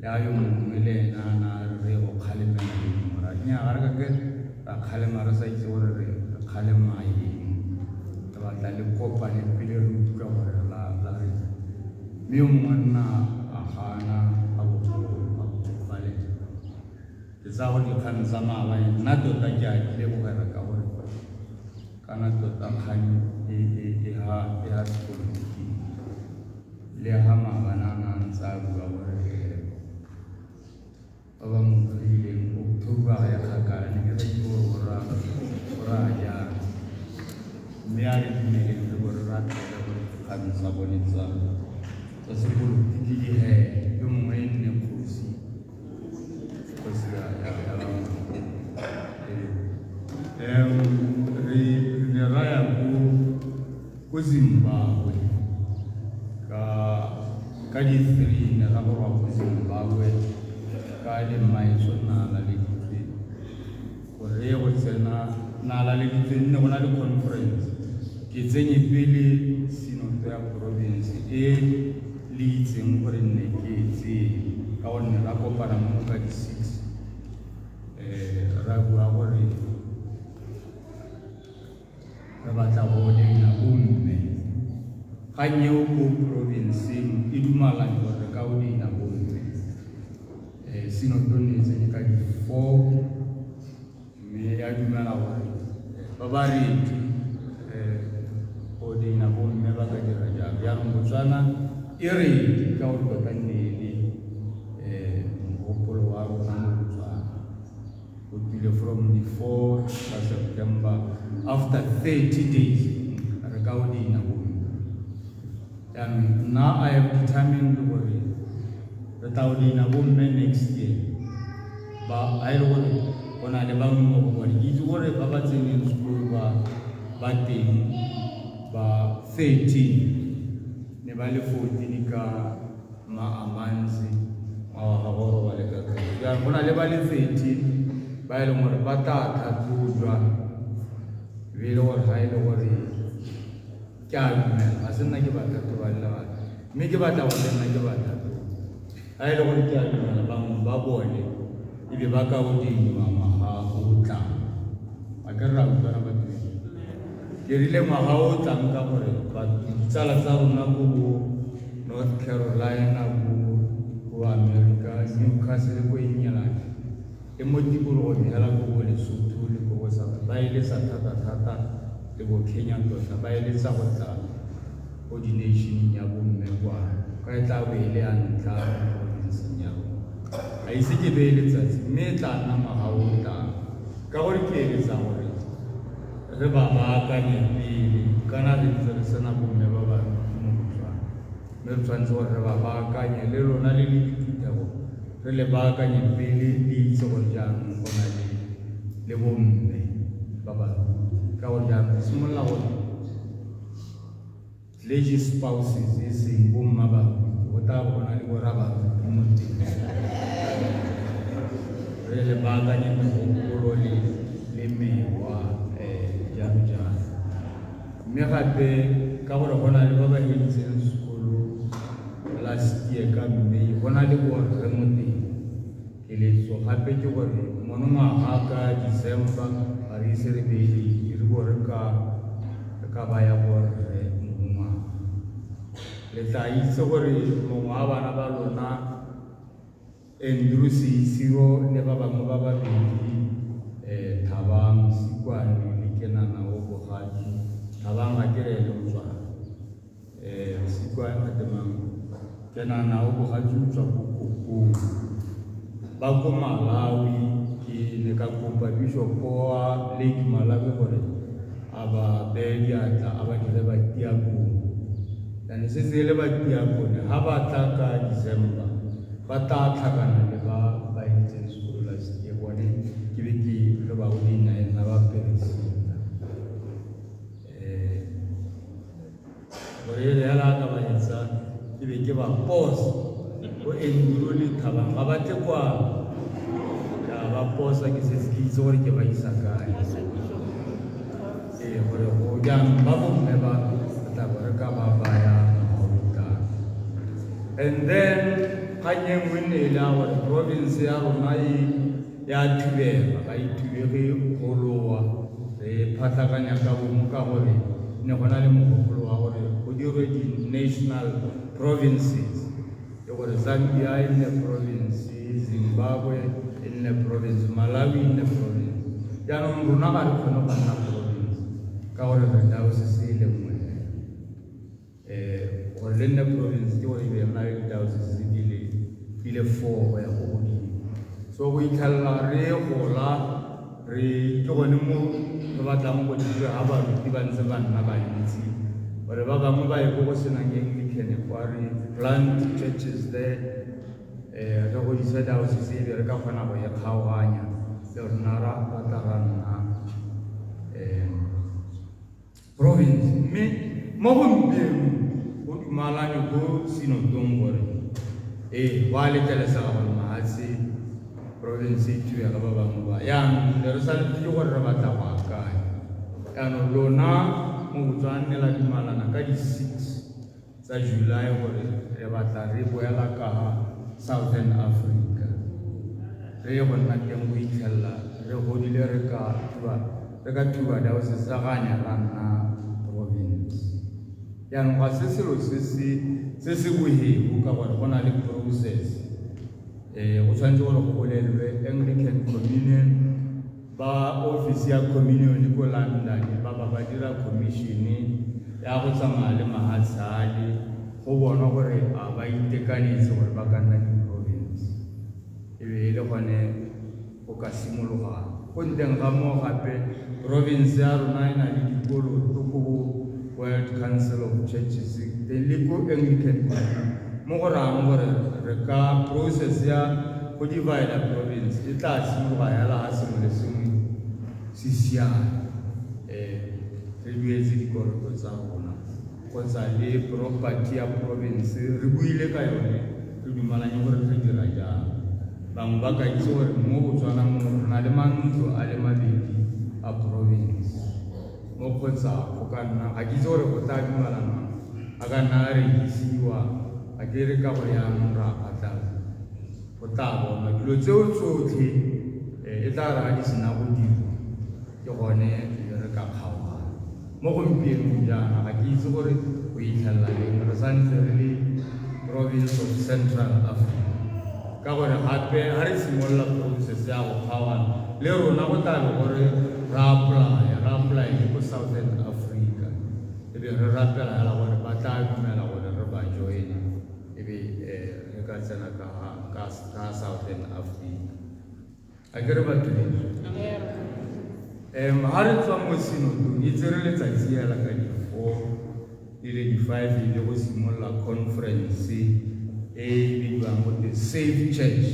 ya yo mele na re o khalema ni mara nya ga ke ta khalema ra sa itse gore re khalema yi ta ba ta le kopa le pele ru ka gore la re mi o monna a khana a bo vale za ho di khan za ma ba na to ta ja le bo ga ka gore kana to ta khan ha school le ha ma bana na sa bua gore aba mo ile October ya ka ni ke go ora ya me ya ni ke go ra ka ka sa bonitsa sa se go di he yo mo ne kursi kursi ya ne raya ko Zimbabwe ka di 3 na ra go Zimbabwe ka le mai sona la le ditse go re go tsena na la le ditse ne go na le conference ke tsenye pele sino ya province e le itseng gore ne ke tse ka one ra kopana mo ka di 6 ra bua gore ra batla go le na bomme ga nyeo ko province e dumala gore ka o dina bomme sino donetse ka di 4 me ya dumala gore ba ba re o dina bomme ba ka dira ja ya mo tsana e re ka o tota nnele mogopolo wa rona mo tsana o tile from the 4th of September after 30 days re ka o dina bomme. And now I have determined to worry that I will in a woman next year. But I don't bona le bang mo go di itse gore ba ba tseneng sekolo ba teng ba 13 ne ba le 14 ka maamanzi wa go ba le ka ya bona le ba le 13 ba ile gore ba ta tlhatlhojwa be le gore ha ile gore ke a dumela a se nna ke batla to ba le ba mme ke batla go nna ke batla to ha ile gore ke a dumela bang ba bone ebe ba ka godimo maha o tla a ka ra utlwana ba ke rile maha o tla ka gore ba tsala tsa rona go North Carolina go America Newcastle go England e mo tikologo ya la go le Lesotho le go sa ba ile sa thata le go Kenya tota ba ile sa go tla go di nation ya bo mme kwa ka tla be ile a ntla province ya a ise ke be ile tsatsi mme tla nna magaolo tla ka gore ke ile tsa gore re ba ka nyepile kana re tsere sana bo mme ba ba mo tswa mme tsantse gore ba ka nye le lona le dithuta go re le ba ka nyepile di itse go jang go na le bo mme ba ba ka go jang simolla go legi spouses is bo mma ba o ta bona le go raba mo teng re le ba ka nyepile go le mewa jang mme gape ka gore bona le ba ba hetseng sekolo last year ka mme bona le go re mo teng ke le so gape ke gore mono ngwaga ka December a re se re beile re go re ka ba ya go re mongwa le tla itse gore mongwa wa bana ba lona Andrew Sisiro le ba bangwe ba ba Thabang Sikwane le Kenana o Bogadi Thabang a kere le tswa Sikwane a temang Kenana o Bogadi o tswa ko ba ko Malawi ke ne ka kopa Bishop wa Lake Malawi gore aba bedia tla aba ke le ba tiako dan se le ba tiako ne ha ba tla ka December ba ta tlhakana le ba itse sekolo la se bone ke be ke le ba udina na ba peresida gore le ala ka ba etsa ke be ke ba post o endulo le Thabang ba tle kwa ya ba posa ke se skitse gore ke ba isa kae gore go jang ba bo me ba ta gore ka ba ba ya and then kanye ngwene la wa province ya rona ya thubega ga ithubege golowa re phatlakanya ka bomo ka gore ne gona le mogopolo wa gore go dirwe di national provinces e gore Zambia in the province Zimbabwe in the province Malawi in the province jaanong rona ga re kgone go nna province ka gore re dawo se se le mwe gore le nne province ke gore be na le dawo se se ile 4 ya go godimo so go itlhalla re gola re ke gone mo re batlang go dira ha ba ruti ba ntse ba nna ba ntsi gore ba bangwe ba go senang Anglican kwa re plant churches there re go isa dawo se se re ka kgona go ya khaoganya le rona ra patarana province me mo go mbeng go dumalane go sino tongore wa le tele sa go mahatsi province tu ya ba bangwe ba yang re sa le go re batla go akae ano lona mo botswane la dumalana ka di 6 sa July gore re batla re boela ka Southern Africa re go nna ke mo itlhella re go dile re ka tuba da se sa ganya rana province yang ga se selo se se buhe ka gore bona le process go tshwanetse gore go bolelwe Anglican Communion ba office ya communion ko London ba dira commission ya go tsamaya le mahatsale go bona gore a ba itekanetse gore ba ka nna di province e be le gone go ka simologa go nteng ga mo gape province ya rona ina le dikolo go World Council of Churches the legal Anglican mo go rang gore re ka process ya go go divide province e tla simologa yala ga sengwe le sengwe se siame re duetse dikoloto tsa rona kgotsa le property ya province re buile ka yone re dumalanye gore re dira jang bangwe ba ka itse gore mo Botswana mo re na le mantlo a le mabedi a province mo kgotsa go ka nna ga ke itse gore go tla dumalana a ka nna a rekisiwa a ke re ka go yanong ra patala go tla bona dilo tseo tsotlhe e tla ra di sena go dirwa ke gone re ka kgaogana mo gompienong jaana ga ke itse gore go itlhelela leng re santse re le province of Central Africa ka gore gape ga re simolola process ya go kgaogana le rona go tlabe gore ra apply le ko Southern Africa ebe re rapela hela gore ba tla dumela gore re ba joina ebe re ka tsena ka Southern Africa a ke re batho ha re tswa mo sinodong itse re letsatsi hela ka di-4 ile di-5 ile go simolola conference e bidiwang go the Safe Church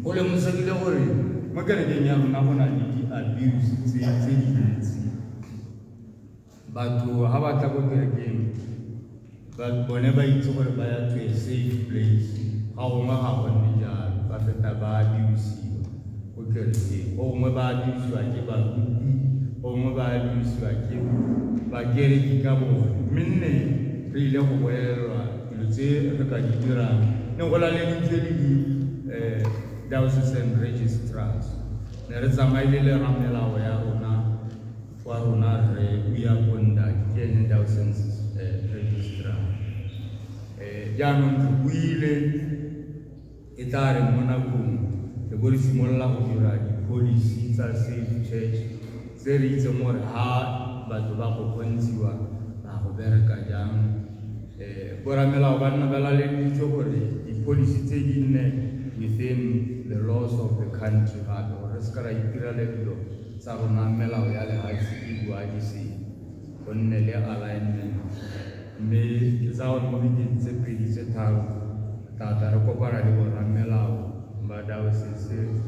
go lemosegile gore mo kerekeng ya rona go na le di-abuse tse dintsi batho ga ba tla ko kerekeng bone ba itse gore ba ya to a safe place ga gongwe ga gonne jalo ba feta ba abusiwa ko kerekeng go gongwe ba abusiwa ke baruti go gongwe ba abusiwa ke bakereki ka bone mme nne re ile go boelelwa dilo tse re ka di dirang ne go laleditswe le diocesan registrars ne re tsamaile le ramelao ya rona wa rona re Uya Bondaki ke ene diocesan registrar jaanong re buile e tla re mo nakong re bo re simolola go dira di-policy tsa Safe Church tse re itseng gore ha batho ba go bontshiwa ba go bereka jang boramelao ba nna ba laleditse gore di-policy tse di nne within the laws of the country gape gore re se ka ra itirele dilo tsa rona melao ya lehatshe e bua di se go nne le alignment mme ke tsa gore mo dikeng tse pedi tse tharo tata re kopana le boramelao ba diocese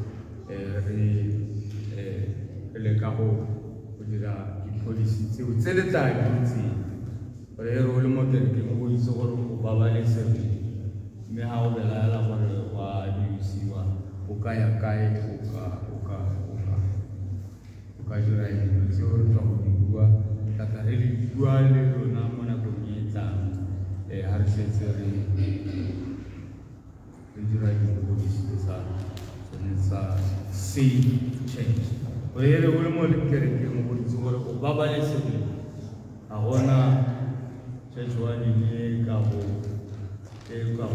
re leka go dira di-policy tseo tse le tla ditseng gore e re o le mo kerekeng go itse gore o babalesegile mme ha o belaela gore wa dirisiwa o ka ya kae o ka dira dilo tseo re tla go di bua tata re le bua le lona mo nakong e tlang ha re setse re dira di-policy tsa tsone tsa Safe Church gore e re o le mo kerekeng go itse gore o babalesegile ga gona church wa dine ka go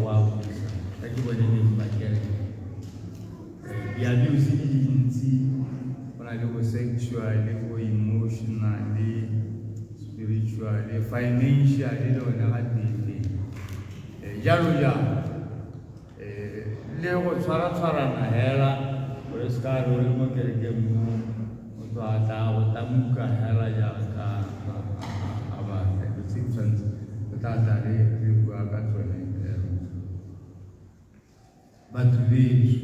abusa ka ke bone le makereke di-abuse di dintsi go na le go sexually go emotionally spiritually financially le one ga tete jalo le go tshwara-tshwarana hela gore se ka re o le mo kerekeng mo o tla go tamuka hela jaaka a batla di tse tshwanetse o tla tla re bua ka tsone batho beso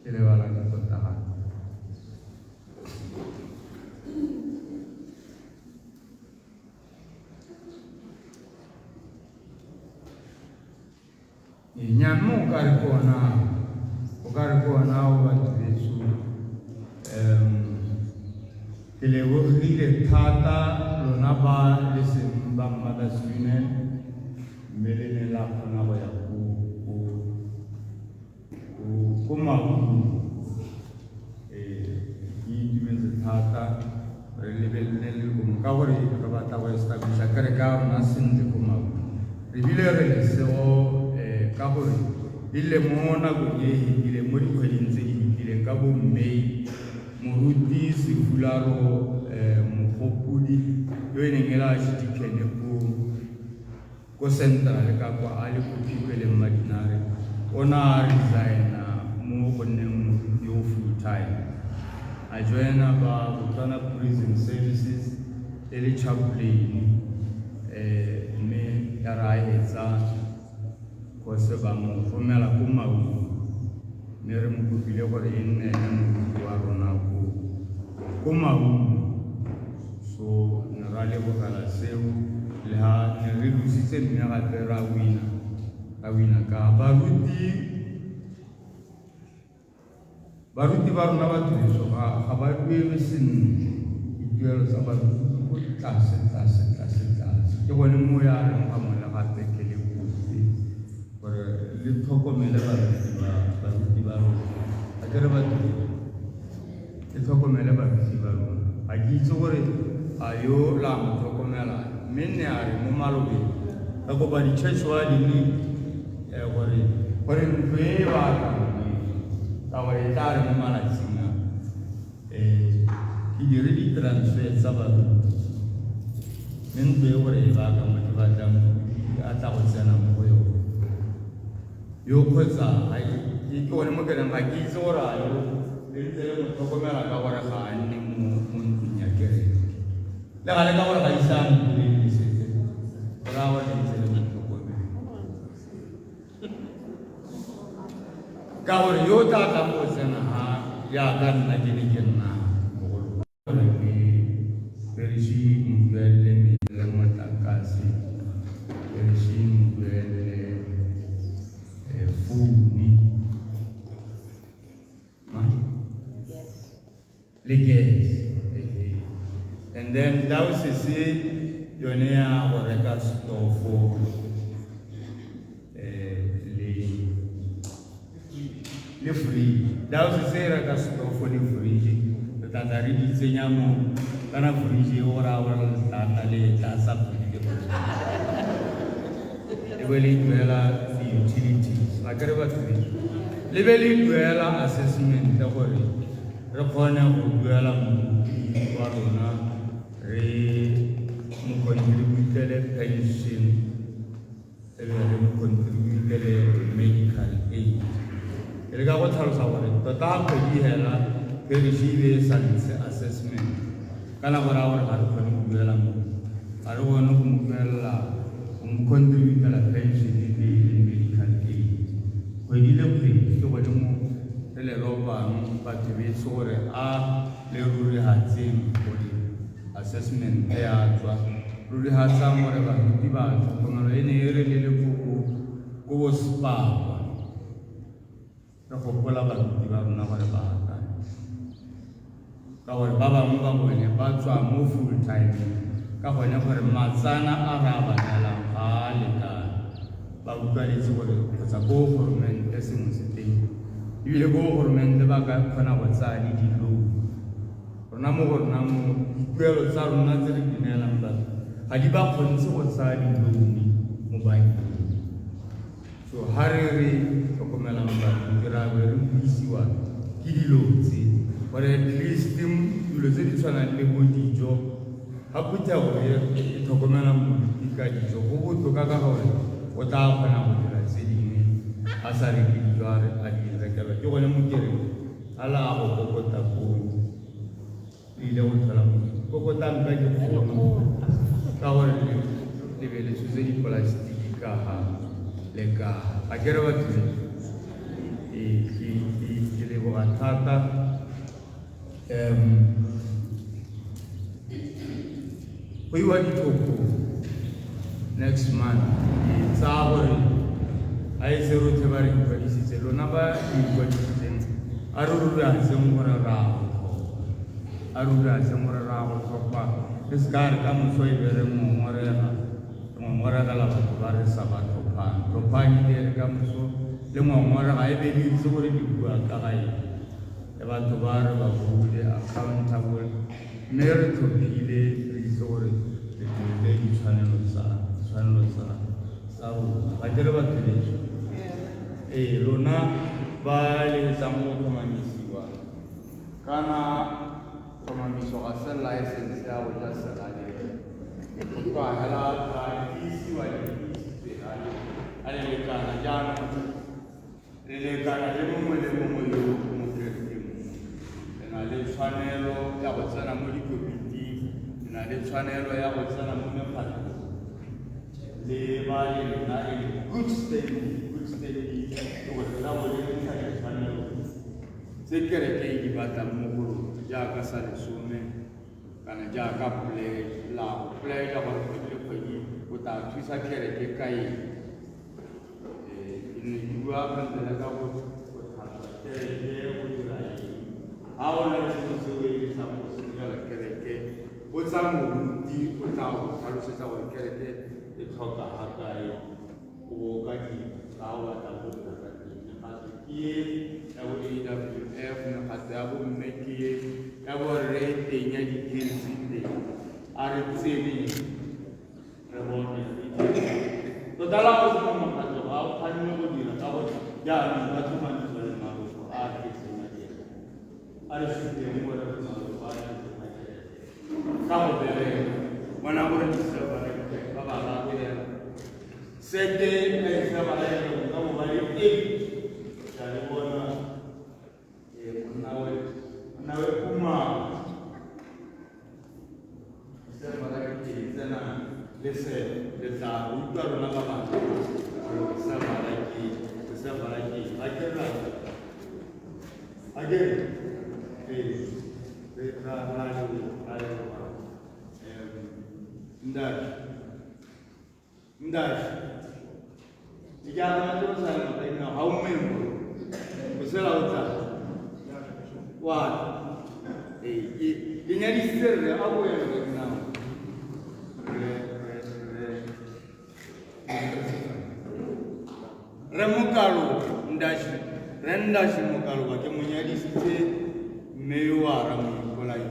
ke lebala ka totagana nyanmo o ka re kona o batho beso ke lebogile thata lona ba le seng ba Mothers Union mme le ne la kgona go ya ko Maputo ke itumetse thata re lebelele le bongwe ka gore re batla go establish-a kereke ya rona sentle ko Maputo re bile re lesego ka gore ile mo nakong e fetile mo dikgweding tse di fetileng ka bo May moruti Sefularo mogopodi yo e neng e la Chitikene ko Central ka kwa a le ko Phipeleng Madinare ona a resigna mo go nneng moruti yo full time a joina ba Botswana Prison Services e le chaplain mme ya ra etsa go se ba mo romela go maungo mme re mo kopile gore e nne moruti wa rona go maungo so ne ra lebogela seo le ha ne re busitse mme gape ra wina ka baruti ba rona ba tiriso ga ba duele sentle dituelo tsa baruti go tlase ke gone mo ya reng ga mole gape ke le botse gore le tlhokomele baruti ba rona a kere baruti le tlhokomele baruti ba rona ga ke itse gore a yo la mo tlhokomela mme ne a re mo malobeng ka kopa di-church wa dine gore ntlo e ba ka gore e tla re mo malatsing a ke dire di-transfer tsa baruti mme ntlo e gore e baka mo ke batlang a tla go tsena mo go yone yo kgwetsa ke gone mo kereng ga ke itse gore a yo le ntse le mo tlhokomela ka gore ga a nne mo ntlong ya kereke le gale ka gore ga isang le setse gore a bone ntse le mo tlhokomela ka gore yo tla tla mo tsena ha ya ka nna ke ne ke nna mogolo ke perisi mbuelle le motlakase perisi mbuelle founi le gas and then that was yone ya go reka stofo le free that was reka stofo le free re tla re di tsenya mo kana free ora tata le tla sa free le bele duela utilities la kare ba free le bele duela assessment ya gore re kgone go duela mo wa rona re mo contributele pension e be re mo contributele medical aid e ga go tlhalosa gore tota kgwedi hela ke re shibe science assessment kana gore a gore ga re kgone go duela mo ga re bone go mo duela go mo contributela pension le medical aid kgwedi le kgwedi ke gone mo re le robang batho betso gore a le ruri hatseng gore assessment e a tswa ruri hatsang gore baruti ba tlhokomelo e ne e re le ko bo spapa re gopola baruti ba rona gore ba ka gore ba bangwe ba bone ba tswa mo full time ka gone gore matsana a ra ba nelang ga a lekane ba utlwaletse gore kgotsa ko goromente sengwe se teng ebile ko goromente ba ka kgona go tsaya le di-loan rona mo go rona mo dituelo tsa rona tse re di neelang batho ga di ba kgontshe go tsaya di-loan mo bankeng so ha re tlhokomelang batho ke ra be re buisiwa ke dilo tse gore at least dilo tse di tshwanang le bo dijo ga phutha gore e tlhokomela moruti ka dijo go botoka ka gore o tla kgona go dira tse dingwe a sa reke dijo a di rekelwa ke gone mo kereng a la a go kokota koo le ile go tlhola kokota nka ke kgono ka gore lebeleso tse dipolastiki ka ga le ka a kere batho ke leboga thata go iwa dithoko next month tsa gore a e se rotlhe ba re ikwadisitse lona ba ikwadisitseng a re ruriatseng gore ra go tlhopha e se ka re ka moso e be re ngongorela batho ba re sa ba tlhophang e re ka moso le ngongorega e be le itse gore di bua ka gae le batho ba re ba bule accountable mme re tlhophile re itse gore re tlile ditshwanelo tsa rona ga ke re batho leso lona ba letsang go tlhomamisiwa kana tlhomamiso ga se license ya go ja selale go tlwagela ga isiwa leisitswe a le lekana jaanong le lekana le mongwe le mongwe yo mo kerekeng le na le tshwanelo ya go tsena mo dikomiting le na le tshwanelo ya go tsena mo mekgatlhong le ba good standing, se kereke ki bata muguru ja ka sale sume kana ja ka play la play ja ba ko yi uta twisa kereke kai in yuwa kan da ka ko ta kereke urai awala su yi sa mo su ga kereke uta mu di uta ta lu se ta wa kereke e thoka ha kai o ka ki awa ta ko ta ki WWF na katabu mmeki rete nyaji kinsinde aritseli reboni to dala ko mo makato au kanyo ko dira abo ya ni batu man so na ko ati sinaje arishite mo ra ko ba kamo bele wana mo ni sa ba ke baba la bele sete e sa ba le ko mo bali e ya bona nawe kuma sema laki tena lese leta utaro na baba sema laki akira again ndash ijana jo sana tena haumembo kusela uta wa inyari sirre abo ya na remukalo ndashi mukalo ke munyari site mewa ramu kolai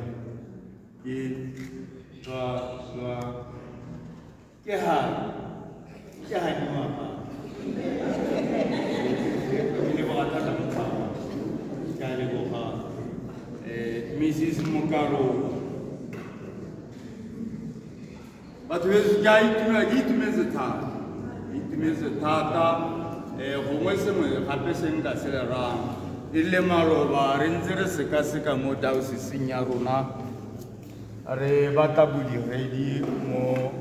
ke ni mapa ni bata ta kale go Mrs. Mukaro. But with Gaitumez Tata, Homosum, Happesen Casera, Ilemarova, Renzeres Casika Modaus, Signaruna, Rebatabudi, ready, more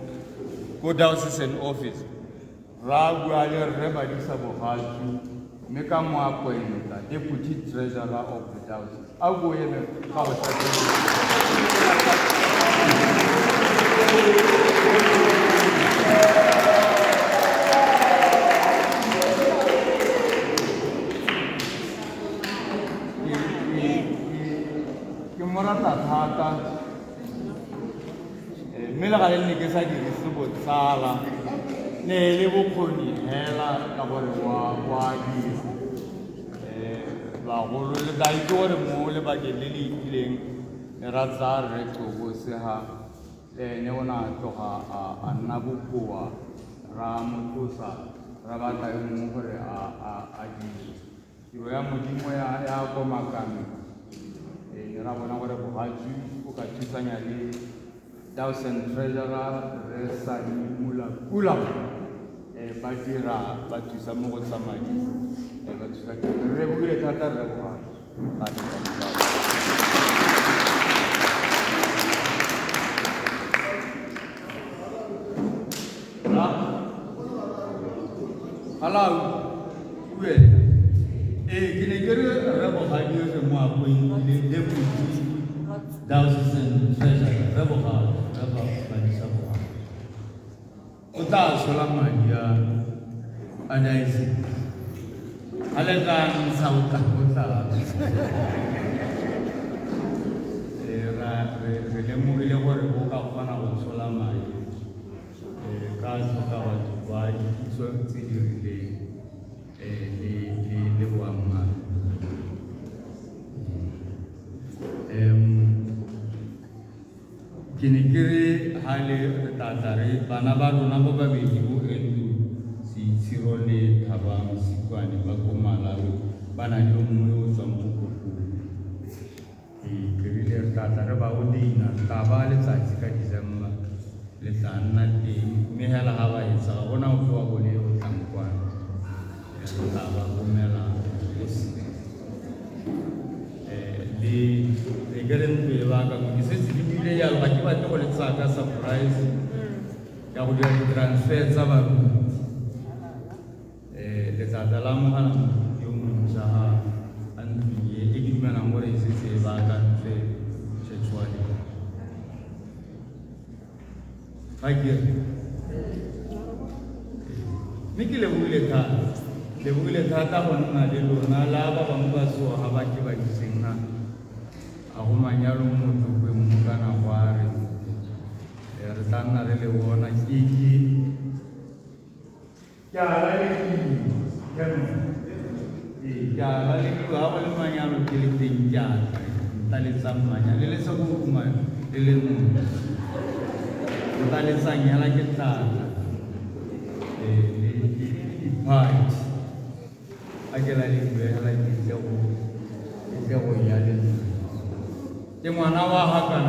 Godouses and office. Ragualia Rebadisa Bohaju, make a more appointment, Deputy Treasurer of the Dowses. I'll go in and Kimorata Tata Mila Nikesa Risubo Sala Nelevo Pony Hela Wadi la holo le daitore mo le ba ke le ileng razar re ko go se ha ne ona to ha anna bukwa ra mutusa ra ba ta mo gore a di iro ya modimo ya ko makame ne ra bona gore go ha ju ko ka tsanya le Dawson Treasurer re sa ni mula kula ba dira ba thusa mo go tsamaya Rebule Tata Rebuha. Hello, well, Ginegere Rebuha is a more point in the deputy Dawson Treasurer Rebuha, Rebuha, Uta Solamania, and I see. Alagang sauta kota. Relemu ile kwa rebuka kwana usolama. Kazi kawa tuwaji so tidiri le wama. Kinikiri hali tatari banabaru naboba bijibu endu si role tabang sikwani bakumalaru bana yomu zambuku kiri tatara baudi na tabale tsaka dizemba le sanna ti mehala hawa isa ona uwa bole utankwa taba kumela di garen pe waga ko ise sibile ya wakiba to le tsaka surprise ya kudia transfer sababu ga ke mme ke lebogile thata go nna le lona la ba bangwe ba sewa ga ba ke ba iseng na a go manyalo motlokeng mo kana go a re tla nna re le bona ke ala le ga ba le manyalo ke le teng ke ta le tsamanya le le sa go kuma le le nngwe ta le sa nyala ke tata Right. I get like it, like it's a way. The one hour, how can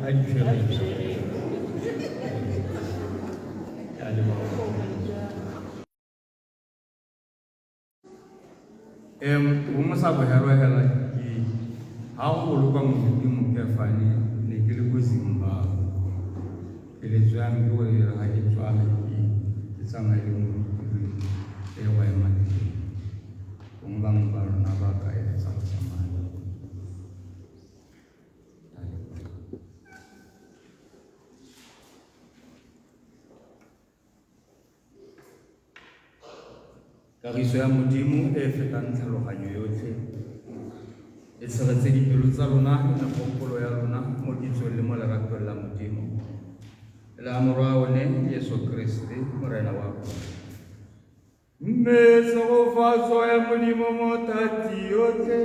I feel it. Almost have a hero like how will look on the funny, the Gilbuzimba. It is young, you will like it. Sama yung ewa yung mati kung bang baru nabaka ya sama-sama kagiso ya modimo e fetang tlhaloganyo yotlhe e tshegetse dipelo tsa rona le kgopolo ya rona mo kitsong le mo leratong la modimo la morwa one Yesu Kriste morena wa mme tsogofatso ya modimo mo thati yotlhe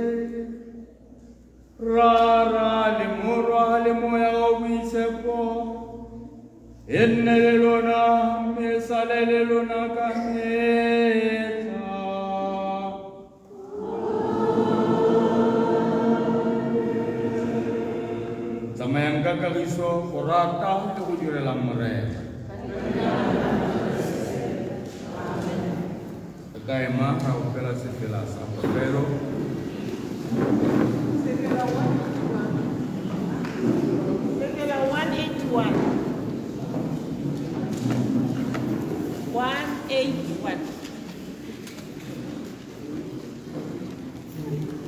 rara le morwa le moya wa boitshepo e nne le lona mme sale le lona ka metlha tsamayang ka kagiso go rata le go direla morena ka ema ga o fela sefela sa popelo Sekela 181. 181. Thank you.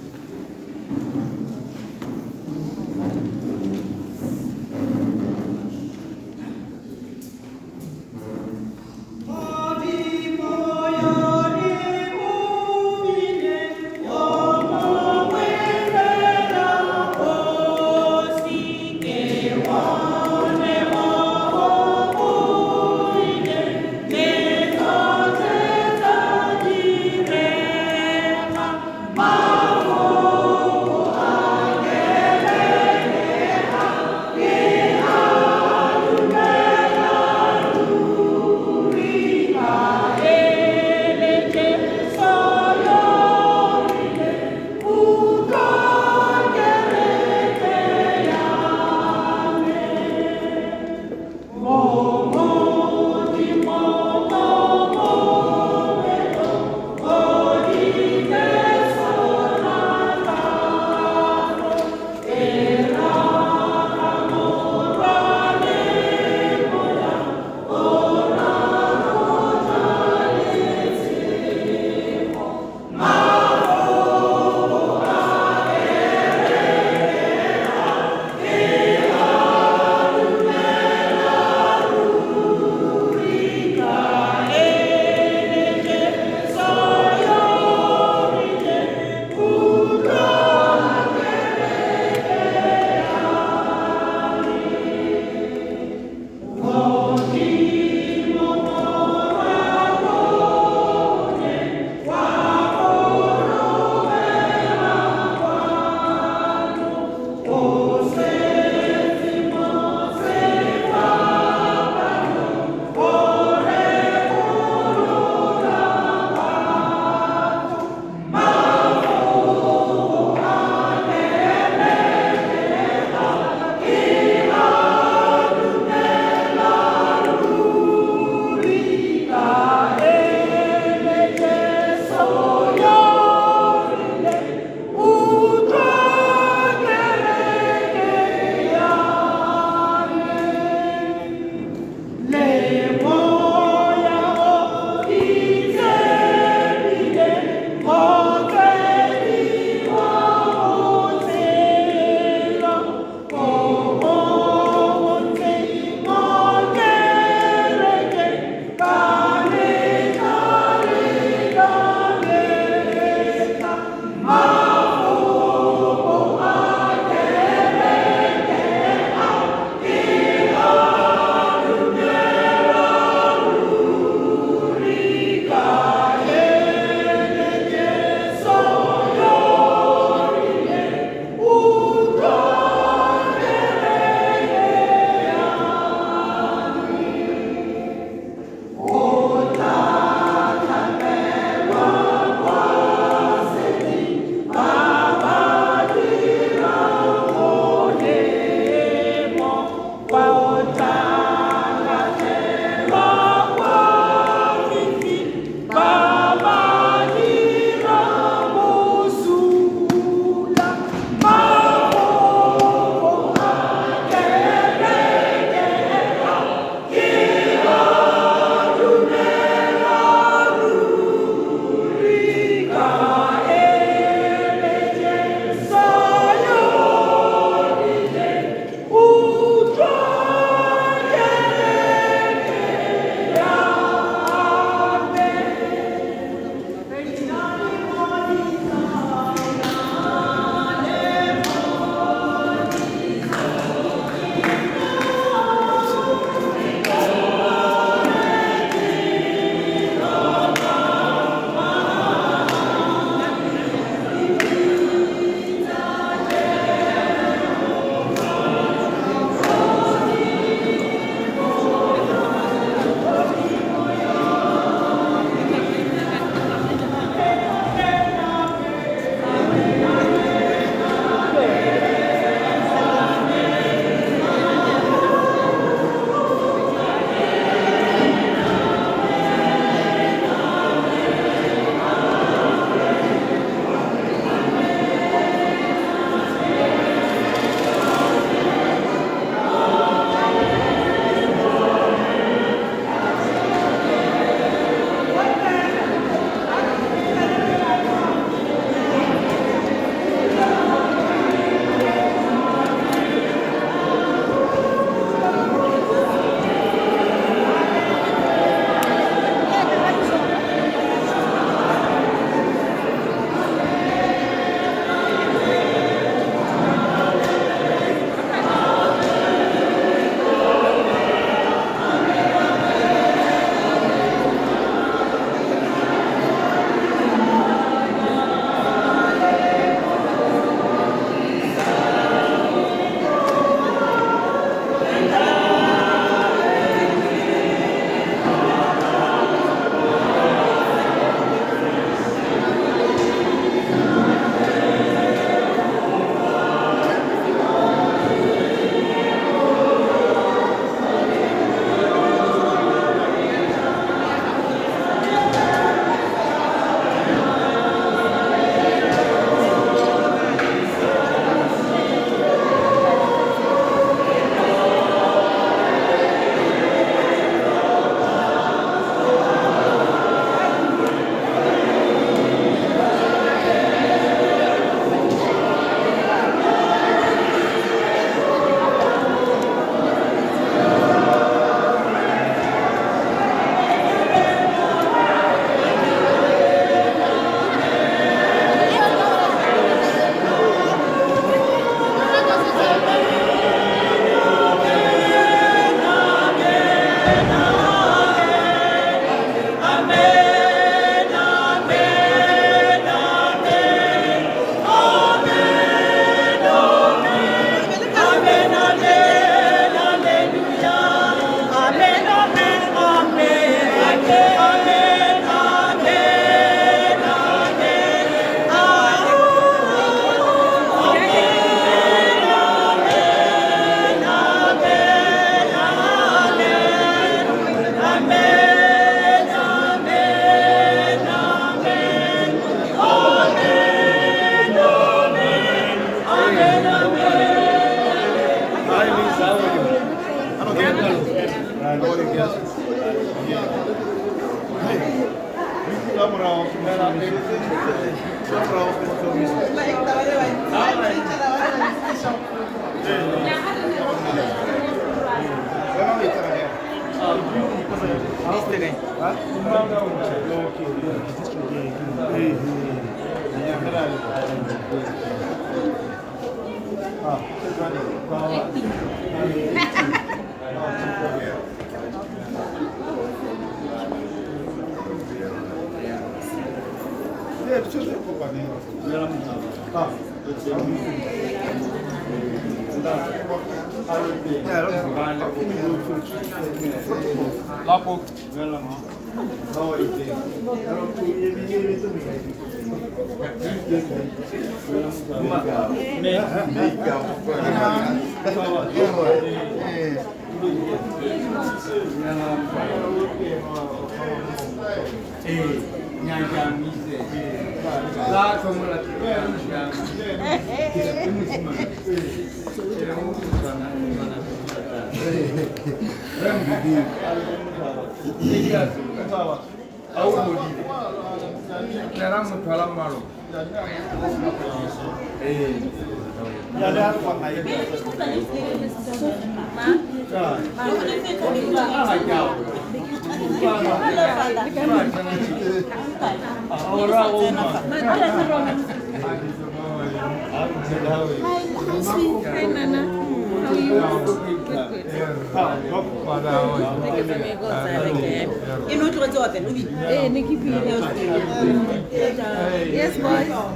Yes, boy.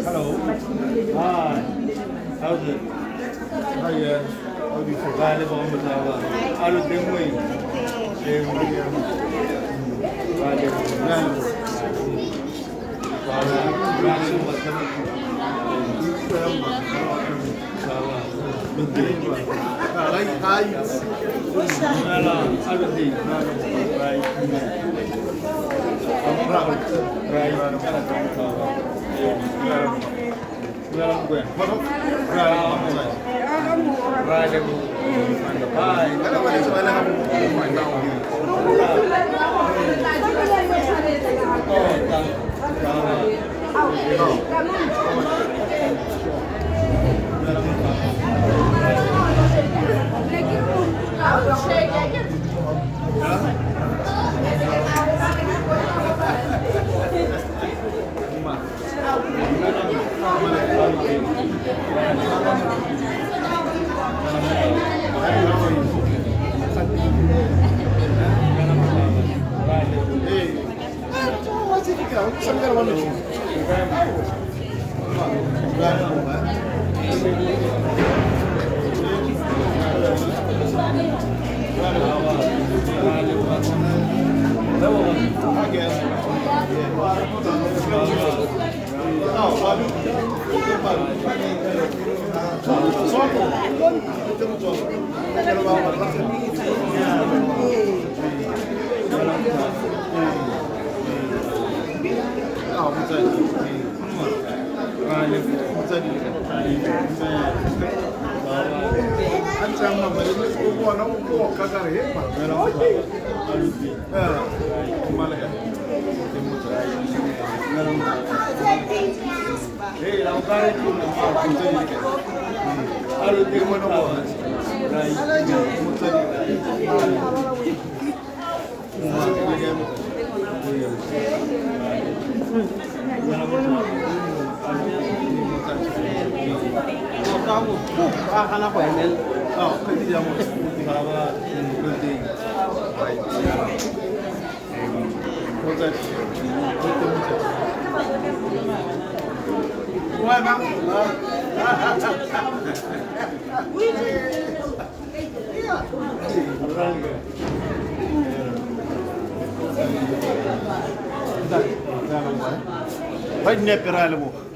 Hello. Hi. How's it? Hi, yeah. How do you feel? Bye, live on with our. How do you think? Vai ne per